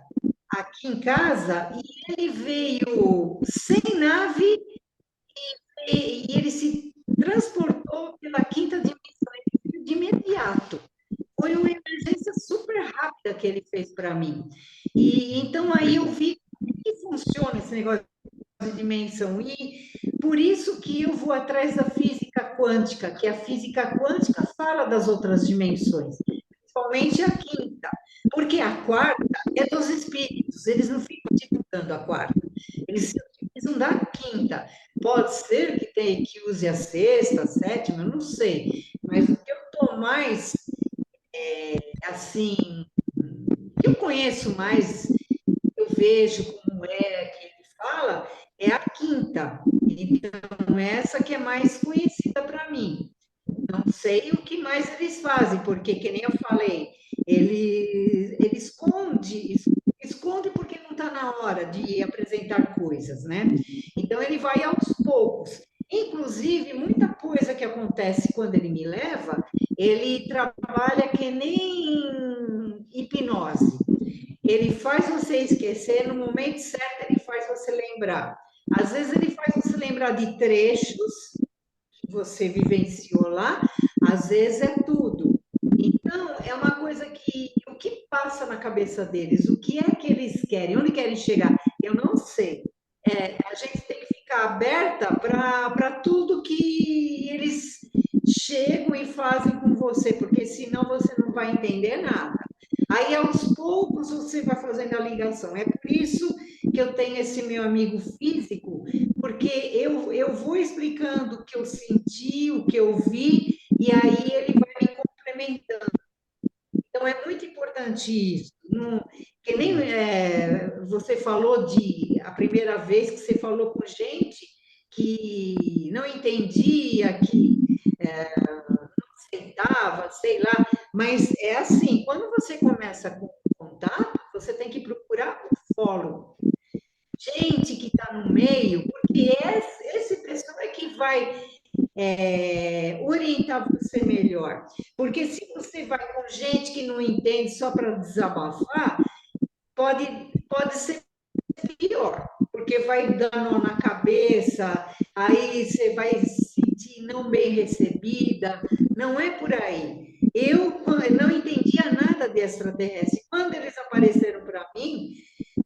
S7: aqui em casa e ele veio sem nave e ele se transportou pela quinta dimensão de imediato. Foi uma emergência super rápida que ele fez para mim. E então aí eu vi como que funciona esse negócio de dimensão. E por isso que eu vou atrás da física quântica, que a física quântica fala das outras dimensões, principalmente a quinta, porque a quarta é dos espíritos, eles não ficam divulgando a quarta, eles se utilizam da quinta. Pode ser que use a sexta, a sétima, eu não sei, mas o que eu estou mais, assim, que eu conheço mais, eu vejo como que ele fala, é a quinta. Então, essa que é mais conhecida para mim. Não sei o que mais eles fazem, porque, que nem eu falei, ele esconde porque não está na hora de apresentar coisas, né? Então, ele vai aos poucos. Inclusive, muita coisa que acontece quando ele me leva, ele trabalha que nem hipnose. Ele faz você esquecer, no momento certo ele faz você lembrar. Às vezes ele faz você lembrar de trechos que você vivenciou lá, às vezes é tudo. Então, é uma coisa que, o que passa na cabeça deles, o que é que eles querem, onde querem chegar, eu não sei. A gente tem que ficar aberta para tudo que eles chegam e fazem com você, porque senão você não vai entender nada. Aí, aos poucos, você vai fazendo a ligação. É por isso que eu tenho esse meu amigo físico, porque eu vou explicando o que eu senti, o que eu vi, e aí ele vai me complementando. Então, é muito importante isso. Que nem você falou a primeira vez que você falou com gente que não entendia, que não aceitava, sei lá, mas é assim, quando você começa com contato, você tem que procurar o fólogo. Gente que está no meio, porque esse pessoa é que vai orientar você melhor. Porque se você vai com gente que não entende só para desabafar, pode ser pior, porque vai dar nó na cabeça, aí você vai se sentir não bem recebida, não é por aí. Eu não entendia nada de extraterrestre. Quando eles apareceram para mim,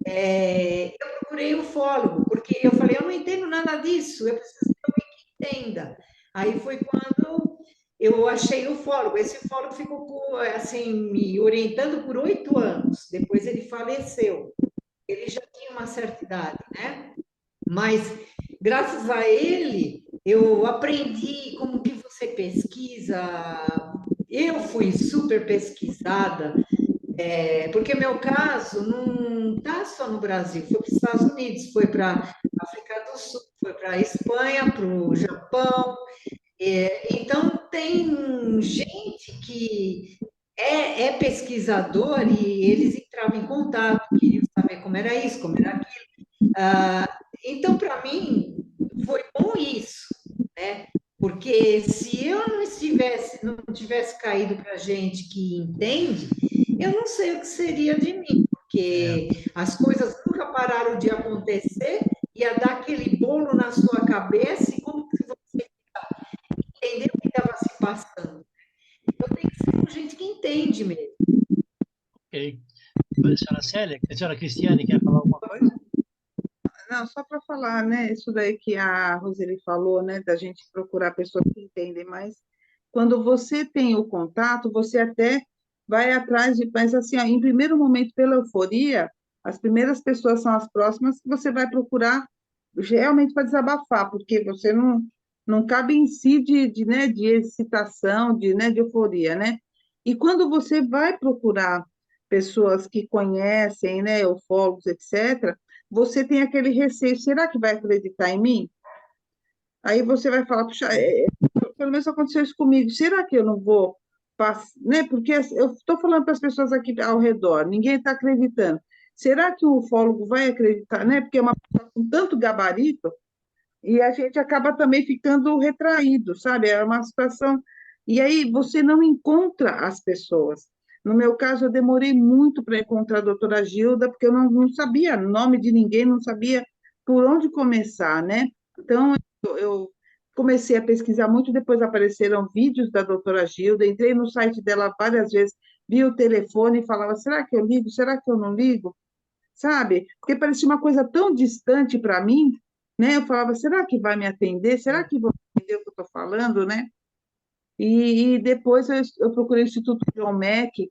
S7: eu procurei um ufólogo, porque eu falei, eu não entendo nada disso, eu preciso de alguém que entenda. Aí foi quando eu achei o ufólogo. Esse ufólogo ficou assim, me orientando por 8 anos, depois ele faleceu. Ele já tinha uma certa idade, né? Mas, graças a ele, eu aprendi como que você pesquisa. Eu fui super pesquisada, porque meu caso não está só no Brasil, foi para os Estados Unidos, foi para a África do Sul, foi para a Espanha, para o Japão. Então, tem gente que é pesquisador e eles entravam em contato, queriam saber como era isso, como era aquilo. Então, para mim, foi bom isso, né? Porque se eu não tivesse caído para gente que entende, eu não sei o que seria de mim, porque as coisas nunca pararam de acontecer, ia dar aquele bolo na sua cabeça e como que você entendeu o que estava se passando. Então, tem que ser com gente que entende mesmo.
S1: Ok. A senhora Célia, a senhora Cristiane quer falar alguma coisa?
S5: Não, só para falar, né? Isso daí que a Roseli falou, né? Da gente procurar pessoas que entendem mais. Quando você tem o contato, você até vai atrás de. Mas, assim, ó, em primeiro momento, pela euforia, as primeiras pessoas são as próximas que você vai procurar realmente para desabafar, porque você não cabe em si né, de excitação, né, de euforia, né? E quando você vai procurar pessoas que conhecem, né, ufólogos, etc., você tem aquele receio, será que vai acreditar em mim? Aí você vai falar, puxa, pelo menos aconteceu isso comigo, será que eu não vou passar, né? Porque eu estou falando para as pessoas aqui ao redor, ninguém está acreditando. Será que o ufólogo vai acreditar, né? Porque é uma pessoa com tanto gabarito, E a gente acaba também ficando retraído, sabe? É uma situação. E aí você não encontra as pessoas. No meu caso, eu demorei muito para encontrar a doutora Gilda, porque eu não sabia nome de ninguém, não sabia por onde começar, né? Então, eu comecei a pesquisar muito, depois apareceram vídeos da doutora Gilda, entrei no site dela várias vezes, vi o telefone e falava, será que eu ligo? Será que eu não ligo? Sabe? Porque parecia uma coisa tão distante para mim, né? Eu falava, será que vai me atender? Será que vão entender o que eu estou falando, né? E depois eu procurei o Instituto John Mack,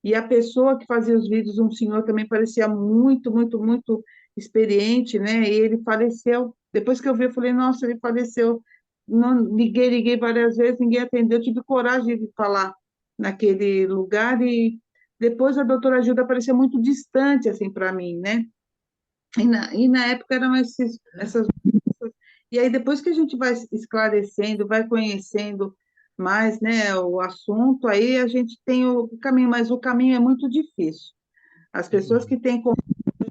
S5: e a pessoa que fazia os vídeos, um senhor também parecia muito, muito, muito experiente, né? E ele faleceu. Depois que eu vi, eu falei, nossa, ele faleceu. Não, liguei várias vezes, ninguém atendeu. Eu tive coragem de falar naquele lugar, e depois a doutora Gilda parecia muito distante, assim, para mim, né? E na época eram essas. E aí, depois que a gente vai esclarecendo, vai conhecendo mais, né, o assunto, aí a gente tem o caminho, mas o caminho é muito difícil. As pessoas que têm contato,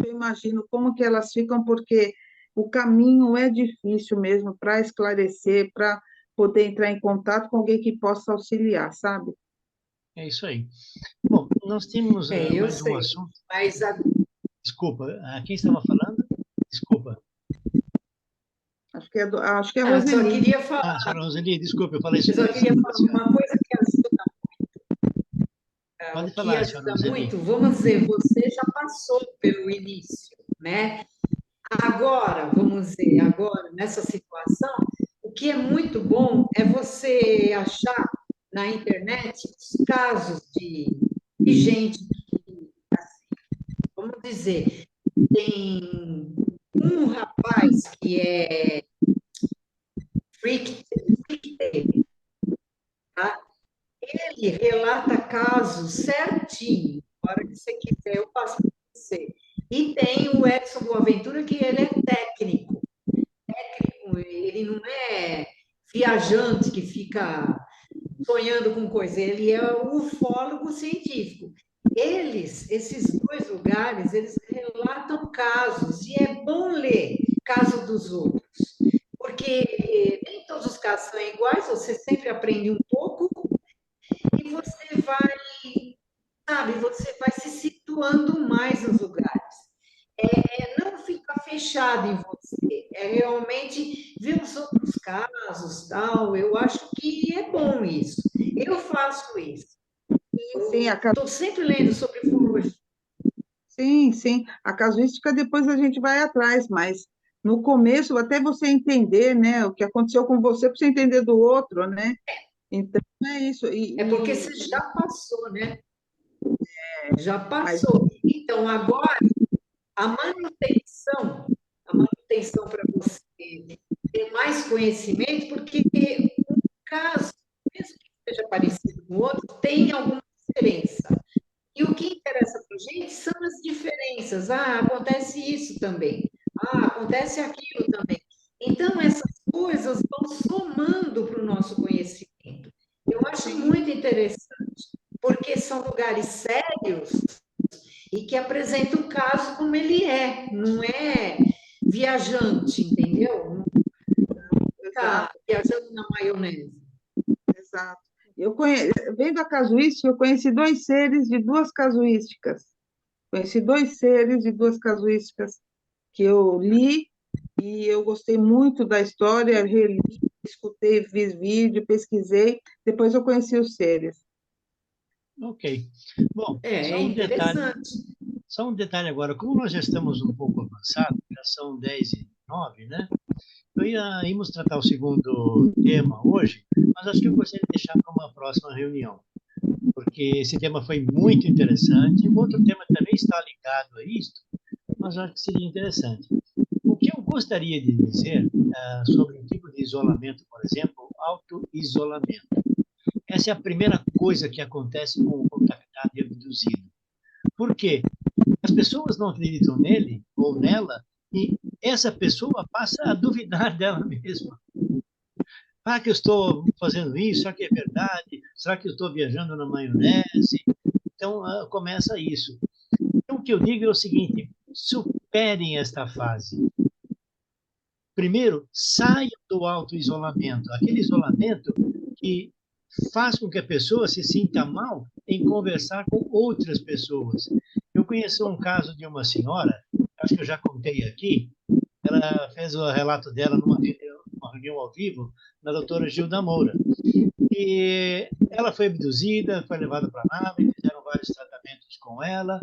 S5: eu imagino como que elas ficam, porque o caminho é difícil mesmo para esclarecer, para poder entrar em contato com alguém que possa auxiliar, sabe?
S1: É isso aí. Bom, nós temos
S7: Eu
S1: mais um
S7: sei,
S1: assunto.
S7: mas
S1: Desculpa, quem estava falando? Desculpa.
S5: Acho que é a
S7: eu só
S5: Roseli.
S7: queria falar,
S1: Senhora Roseli, desculpa, eu falei
S7: eu só queria falar
S1: senhora.
S7: uma coisa que ajuda,
S1: Pode
S7: o que
S1: falar, senhora
S7: ajuda
S1: Roseli.
S7: muito, vamos dizer, você já passou pelo início, né? Agora, vamos dizer, agora, nessa situação, o que é muito bom é você achar na internet os casos de gente que, assim, vamos dizer, tem um rapaz que é freak, tá? Ele relata casos certinho. A hora que você quiser, eu passo para você. E tem o Edson Boaventura, que ele é técnico. Ele não é viajante que fica sonhando com coisa, ele é o ufólogo científico. Esses dois lugares, eles relatam casos, e é bom ler caso dos outros, porque nem todos os casos são iguais, você sempre aprende um pouco, e você vai, sabe, você vai se situando mais nos lugares. Não ficar fechado em você, é realmente ver os outros casos, tal. Eu acho que é bom isso. Eu faço isso.
S5: Sim,
S7: Estou sempre lendo sobre ufologia.
S5: sim. A casuística depois a gente vai atrás, mas no começo, até você entender, né, o que aconteceu com você, para você entender do outro, né? Então, é isso.
S7: É porque você já passou, né? Já passou. Então, agora, a manutenção para você ter mais conhecimento, porque um caso, mesmo que seja parecido com o outro, tem alguma diferença. E o que interessa para a gente são as diferenças. Ah, acontece isso também. Ah, acontece aquilo também. Então, essas coisas vão somando para o nosso conhecimento. Eu acho muito interessante, porque são lugares sérios e que apresentam o caso como ele é, não é viajante, entendeu? Não está viajando na maionese.
S5: Exato. Vendo a casuística, eu conheci dois seres de duas casuísticas. Conheci dois seres de duas casuísticas que eu li e eu gostei muito da história, reli, escutei, vi vídeo, pesquisei, depois eu conheci os seres.
S1: Ok. Bom,
S7: É interessante.
S1: Só um detalhe agora, como nós já estamos um pouco avançados, já são 10h09, né? Íamos tratar o segundo tema hoje, mas acho que eu gostaria de deixar para uma próxima reunião, porque esse tema foi muito interessante. O outro tema também está ligado a isso, mas acho que seria interessante. O que eu gostaria de dizer sobre um tipo de isolamento, por exemplo, auto-isolamento. Essa é a primeira coisa que acontece com o contactado e abduzido. Por quê? As pessoas não acreditam nele ou nela e essa pessoa passa a duvidar dela mesma. Será que eu estou fazendo isso? Será que é verdade? Será que eu estou viajando na maionese? Então, começa isso. Então, o que eu digo é o seguinte, superem esta fase. primeiro, saiam do auto-isolamento, aquele isolamento que faz com que a pessoa se sinta mal em conversar com outras pessoas. Eu conheci um caso de uma senhora, acho que eu já contei aqui, ela fez o relato dela numa reunião ao vivo na doutora Gilda Moura. E ela foi abduzida, foi levada para a nave, fizeram vários tratamentos com ela.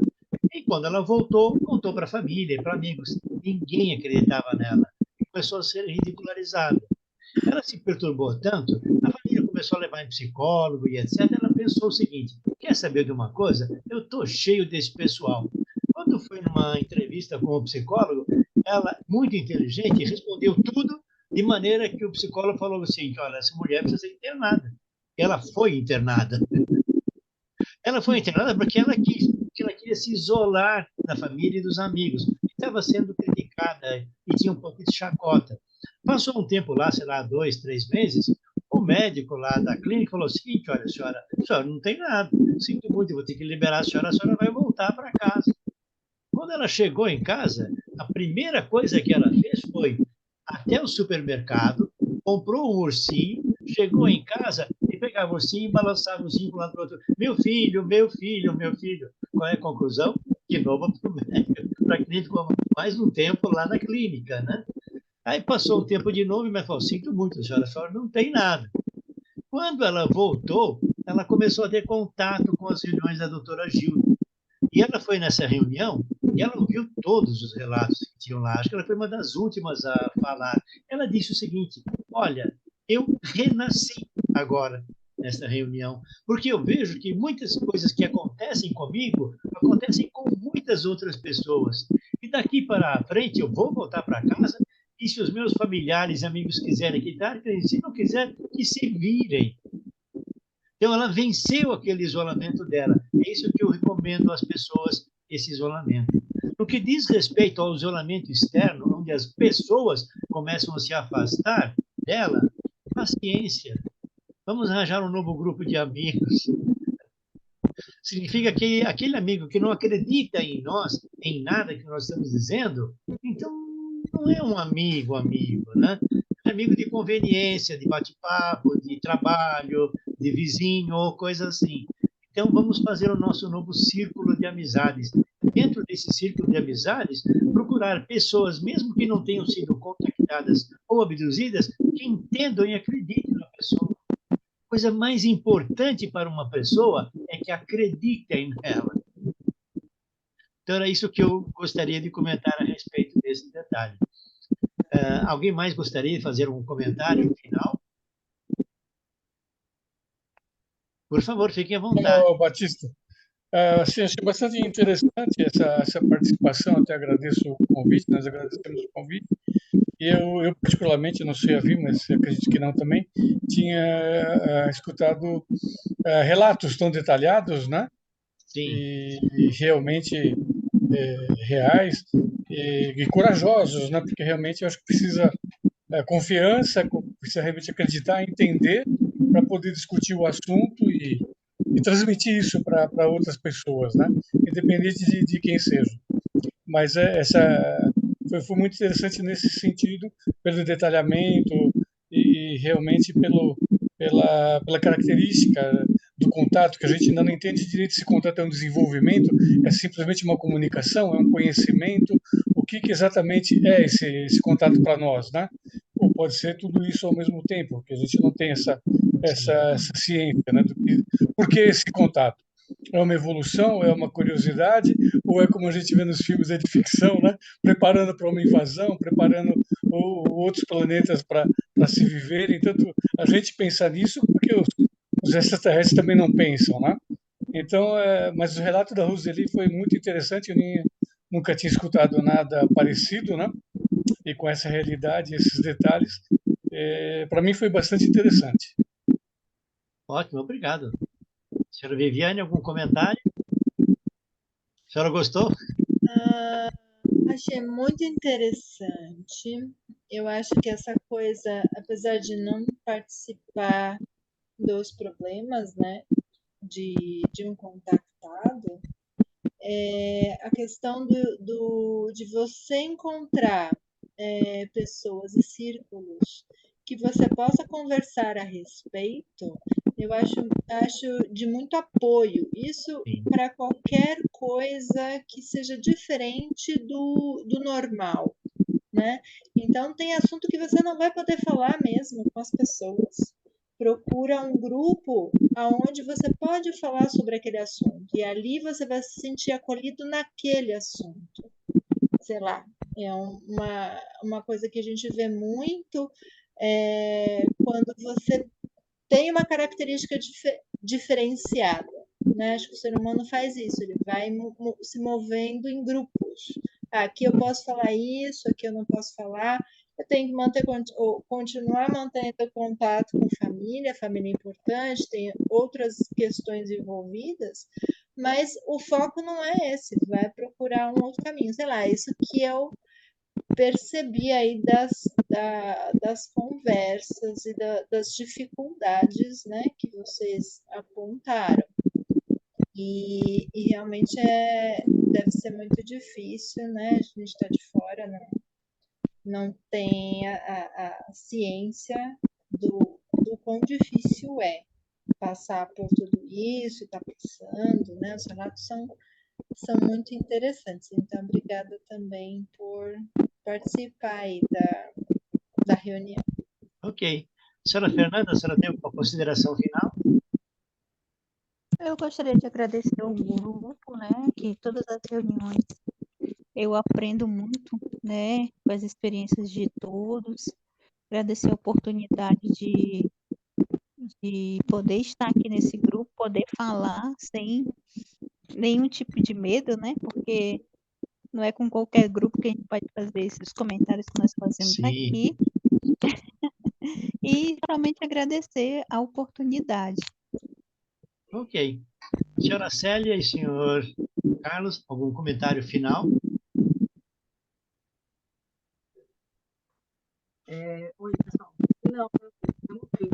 S1: E quando ela voltou, contou para a família e para amigos. Ninguém acreditava nela. E começou a ser ridicularizada. Ela se perturbou tanto, a família começou a levar em psicólogo e etc. Ela pensou o seguinte: quer saber de uma coisa? Eu estou cheio desse pessoal. Quando foi numa entrevista com o psicólogo, ela, muito inteligente, respondeu tudo de maneira que o psicólogo falou assim: olha, essa mulher precisa ser internada. Ela foi internada. Ela foi internada porque ela queria se isolar da família e dos amigos. Estava sendo criticada e tinha um pouco de chacota. Passou um tempo lá, sei lá, 2, 3 meses, o médico lá da clínica falou o seguinte: olha, a senhora não tem nada, sinto muito, vou ter que liberar a senhora vai voltar para casa. Quando ela chegou em casa, a primeira coisa que ela fez foi até o supermercado, comprou um ursinho, chegou em casa e pegava o ursinho e balançava o ursinho para um lado para o outro. Meu filho, meu filho, meu filho. Qual é a conclusão? De novo para o médico, para a clínica, mais um tempo lá na clínica, né? Aí passou um tempo de novo e me falou: sinto muito, a senhora não tem nada. Quando ela voltou, ela começou a ter contato com as reuniões da doutora Gilda. E ela foi nessa reunião e ela ouviu todos os relatos que tinham lá. Acho que ela foi uma das últimas a falar. Ela disse o seguinte: olha, eu renasci agora nessa reunião, porque eu vejo que muitas coisas que acontecem comigo acontecem com muitas outras pessoas. E daqui para frente eu vou voltar para casa e se os meus familiares e amigos quiserem quitar, se não quiserem, que se virem. Então, ela venceu aquele isolamento dela. É isso que eu recomendo às pessoas, esse isolamento. No que diz respeito ao isolamento externo, onde as pessoas começam a se afastar dela, paciência. Vamos arranjar um novo grupo de amigos. Significa que aquele amigo que não acredita em nós, em nada que nós estamos dizendo, então não é um amigo, né? É amigo de conveniência, de bate-papo, de trabalho, de vizinho ou coisa assim. Então, vamos fazer o nosso novo círculo de amizades. Dentro desse círculo de amizades, procurar pessoas, mesmo que não tenham sido contactadas ou abduzidas, que entendam e acreditem na pessoa. A coisa mais importante para uma pessoa é que acreditem nela. Então, era isso que eu gostaria de comentar a respeito desse detalhe. Alguém mais gostaria de fazer um comentário final? Por favor, fiquem à vontade.
S3: Batista, assim, achei bastante interessante essa participação, até agradeço o convite, nós agradecemos o convite. Eu particularmente, não sei a Vi, mas acredito que não também, tinha escutado relatos tão detalhados, né?
S1: Sim.
S3: E realmente reais e corajosos, né? Porque realmente eu acho que precisa confiança, precisa realmente acreditar, entender, para poder discutir o assunto e transmitir isso para outras pessoas, né? Independente de quem seja. Mas foi muito interessante nesse sentido, pelo detalhamento e realmente pela característica do contato, que a gente ainda não entende direito se contato é um desenvolvimento, é simplesmente uma comunicação, é um conhecimento, o que exatamente é esse contato para nós, né? Ou pode ser tudo isso ao mesmo tempo, porque a gente não tem essa ciência, né? Por que esse contato? É uma evolução, é uma curiosidade, ou é como a gente vê nos filmes de ficção, né? Preparando para uma invasão, preparando outros planetas para se viverem. Tanto a gente pensa nisso porque os extraterrestres também não pensam, né? Então, mas o relato da Roseli foi muito interessante, eu nunca tinha escutado nada parecido, né? E com essa realidade, esses detalhes, para mim foi bastante interessante.
S1: Ótimo, obrigado. Senhora Viviane, algum comentário? A senhora gostou?
S2: Achei muito interessante. Eu acho que essa coisa, apesar de não participar dos problemas, né, de um contactado, a questão de você encontrar pessoas e círculos que você possa conversar a respeito, eu acho de muito apoio. Isso para qualquer coisa que seja diferente do normal, né? Então, tem assunto que você não vai poder falar mesmo com as pessoas. Procura um grupo aonde você pode falar sobre aquele assunto e ali você vai se sentir acolhido naquele assunto. Sei lá, é uma coisa que a gente vê muito quando você tem uma característica diferenciada, né? Acho que o ser humano faz isso, ele vai se movendo em grupos. Aqui eu posso falar isso, aqui eu não posso falar. Eu tenho que continuar mantendo contato com família é importante, tem outras questões envolvidas, mas o foco não é esse, vai procurar um outro caminho. Sei lá, isso que eu percebi aí das conversas e das dificuldades, né, que vocês apontaram. E realmente deve ser muito difícil, né? A gente está de fora, não tem a ciência do quão difícil é passar por tudo isso, está passando, né? Os relatos são muito interessantes. Então, obrigada também por participar aí da reunião.
S1: Ok. Senhora Fernanda, a senhora tem uma consideração final?
S4: Eu gostaria de agradecer ao grupo, né, que todas as reuniões eu aprendo muito, né, com as experiências de todos. Agradecer a oportunidade de poder estar aqui nesse grupo, poder falar sem nenhum tipo de medo, né, porque não é com qualquer grupo que a gente pode fazer esses comentários que nós fazemos aqui. E realmente agradecer a oportunidade.
S1: Ok. Senhora Célia e senhor Carlos, algum comentário final?
S8: Oi, pessoal. Não, eu não tenho.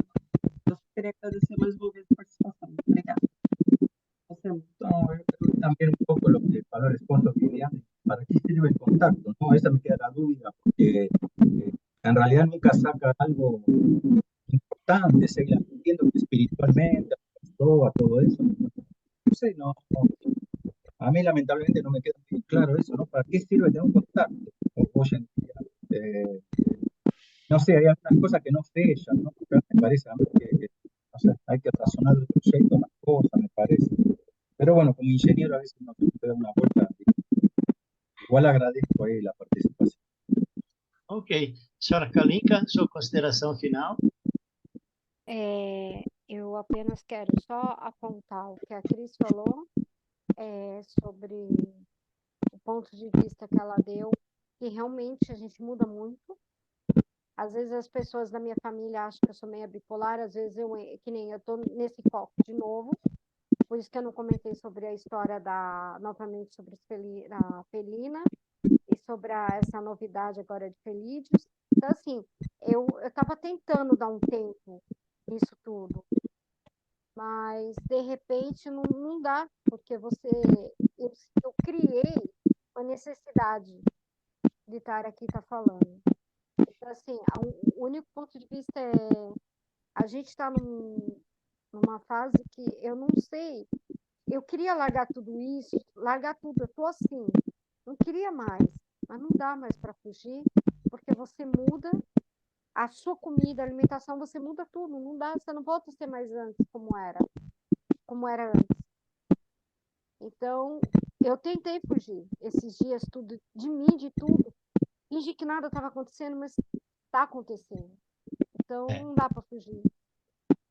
S8: Eu só queria agradecer mais uma vez a participação. Obrigada.
S9: No, yo también un poco lo que para el esposo Liliana, ¿para qué sirve el contacto? No, esa me queda la duda, porque en realidad nunca saca algo importante, se entiendo que espiritualmente, todo eso. No sé, a mí lamentablemente no me queda muy claro eso, ¿no? ¿Para qué sirve tener un contacto hoy en día? No sé, hay algunas cosas que no sellan, ¿no? Me parece a mí que o sea, hay que razonar de otro jeito las cosas, me parece. Pero bueno, como ingeniero a veces no se puede dar una vuelta. Igual agradezco ahí la participación.
S1: Ok. Senhora Kalinka, sua consideração final?
S6: Eu apenas quero só apontar o que a Cris falou sobre o ponto de vista que ela deu, que realmente a gente muda muito. Às vezes as pessoas da minha família acham que eu sou meio bipolar, às vezes que nem eu tô nesse foco de novo. Por isso que eu não comentei sobre a história novamente sobre a Felina e sobre essa novidade agora de Felídeos. Então, assim, eu estava tentando dar um tempo nisso tudo, mas de repente não dá, porque eu criei uma necessidade de estar aqui falando. Então, assim, o único ponto de vista a gente está numa fase que eu não sei. Eu queria largar tudo isso, largar tudo. Eu tô assim, não queria mais, mas não dá mais para fugir, porque você muda a sua comida, a alimentação, você muda tudo. Não dá, você não volta a ser mais antes como era antes. Então, eu tentei fugir esses dias tudo de mim, de tudo. Fingi que nada estava acontecendo, mas está acontecendo. Então, não dá para fugir.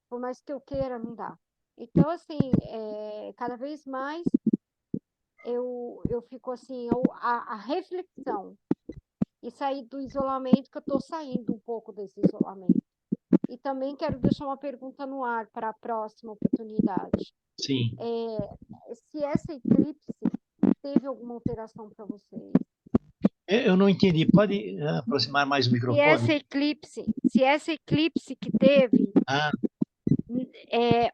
S6: Por mais que eu queira, não dá. Então, assim, cada vez mais eu fico assim, a reflexão e sair do isolamento, que eu estou saindo um pouco desse isolamento. E também quero deixar uma pergunta no ar para a próxima oportunidade.
S1: Sim.
S6: Se essa eclipse teve alguma alteração para vocês?
S1: Eu não entendi. Pode aproximar mais o microfone?
S6: Se essa eclipse que teve,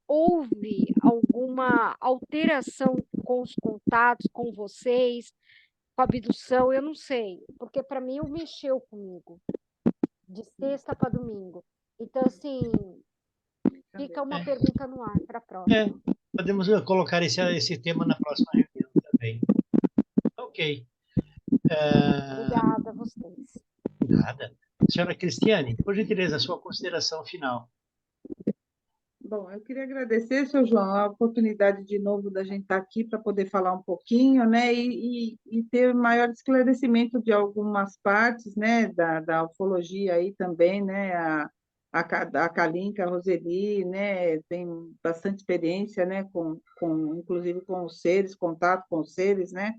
S6: houve alguma alteração com os contatos com vocês? com abdução, eu não sei, porque para mim mexeu comigo, de sexta para domingo. Então, assim, fica uma pergunta no ar para a próxima.
S1: Podemos colocar esse tema na próxima reunião também. Ok.
S6: Obrigada a vocês.
S1: Nada. Senhora Cristiane, por gentileza, a sua consideração final.
S5: Bom, eu queria agradecer, seu João, a oportunidade de novo da gente estar aqui para poder falar um pouquinho, né, e ter maior esclarecimento de algumas partes, né, da ufologia aí também, né, a Kalinka, a Roseli, né, tem bastante experiência, né, inclusive com os seres, contato com os seres, né,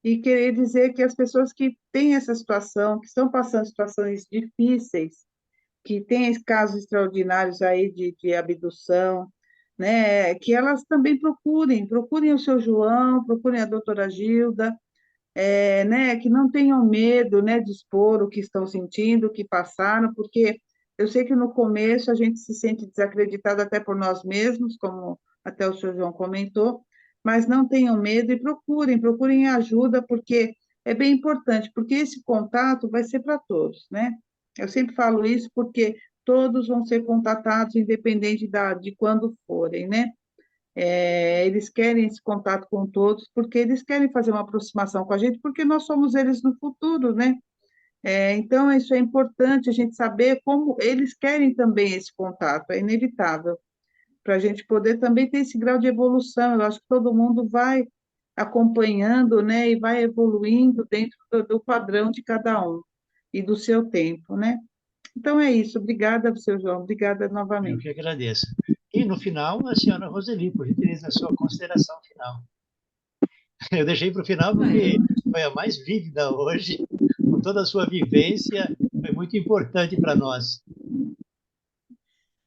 S5: e querer dizer que as pessoas que têm essa situação, que estão passando situações difíceis, que têm casos extraordinários aí de abdução, né, que elas também procurem o seu João, procurem a doutora Gilda, né, que não tenham medo, né, de expor o que estão sentindo, o que passaram, porque eu sei que no começo a gente se sente desacreditado até por nós mesmos, como até o senhor João comentou, mas não tenham medo e procurem ajuda, porque é bem importante, porque esse contato vai ser para todos, né? Eu sempre falo isso porque todos vão ser contatados, independente de quando forem, né? Eles querem esse contato com todos, porque eles querem fazer uma aproximação com a gente, porque nós somos eles no futuro, né? Então, isso é importante a gente saber como eles querem também esse contato, é inevitável, para a gente poder também ter esse grau de evolução. Eu acho que todo mundo vai acompanhando, né, e vai evoluindo dentro do padrão de cada um e do seu tempo, né? Então é isso. Obrigada, seu João. Obrigada
S1: Eu
S5: novamente.
S1: que agradeço. E no final, a senhora Roseli, por gentileza, a sua consideração final. Eu deixei para o final porque foi a mais vívida hoje, com toda a sua vivência, foi muito importante para nós.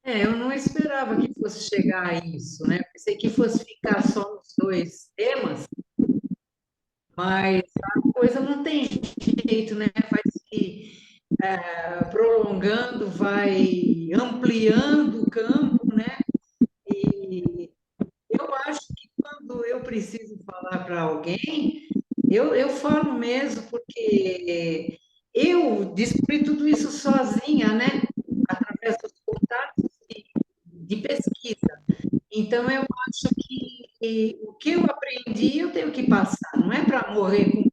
S7: Eu não esperava que fosse chegar a isso, né? Pensei que fosse ficar só nos dois temas, mas a coisa não tem jeito, né? Vai se prolongando, vai ampliando o campo, né? E eu acho que quando eu preciso falar para alguém, eu falo mesmo, porque eu descobri tudo isso sozinha, né? Através dos contatos de pesquisa. Então, eu acho que o que eu aprendi, eu tenho que passar, não é para morrer com.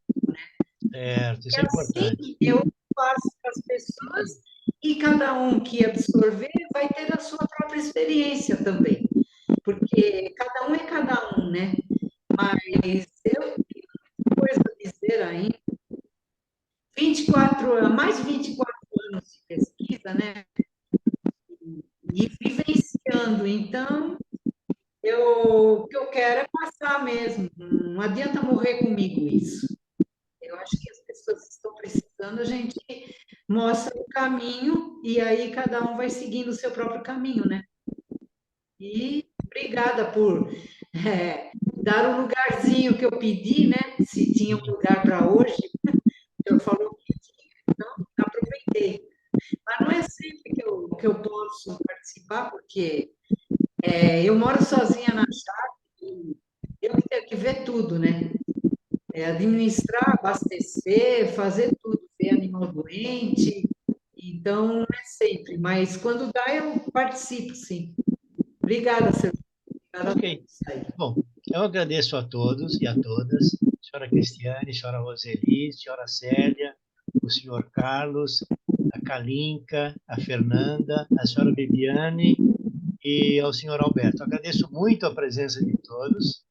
S1: Certo, isso é
S7: Assim,
S1: importante.
S7: eu passo para as pessoas e cada um que absorver vai ter a sua própria experiência também, porque cada um é cada um, né? Mas eu tenho coisa a dizer ainda. 24 mais de 24 anos de pesquisa, né? E vivenciando. Então, o que eu quero é passar mesmo. Não adianta morrer comigo isso. Eu acho que as pessoas estão precisando, a gente mostra o caminho e aí cada um vai seguindo o seu próprio caminho, né? E obrigada por dar o lugarzinho que eu pedi, né? Se tinha um lugar para hoje, o senhor falou que tinha, então aproveitei. Mas não é sempre que eu posso participar, porque eu moro sozinha na chácara e eu tenho que ver tudo, né? Administrar, abastecer, fazer tudo, ver animal doente. Então, não é sempre, mas quando dá, eu participo, sim. Obrigada, Sérgio.
S1: Ok. Bom, eu agradeço a todos e a todas, senhora Cristiane, senhora Roseli, senhora Célia, o senhor Carlos, a Kalinka, a Fernanda, a senhora Bibiane e ao senhor Alberto. Agradeço muito a presença de todos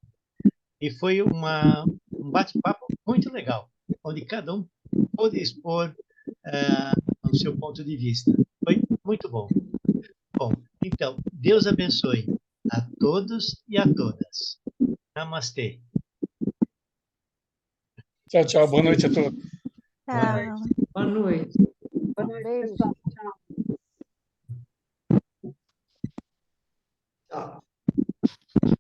S1: e foi um bate-papo muito legal, onde cada um pôde expor o seu ponto de vista. Foi muito bom. Bom, então, Deus abençoe a todos e a todas. Namastê.
S3: Tchau, tchau. Boa noite a todos.
S4: Tchau.
S7: Boa noite.
S5: Boa noite,
S6: Beijo.
S5: pessoal. Tchau.
S7: Tchau.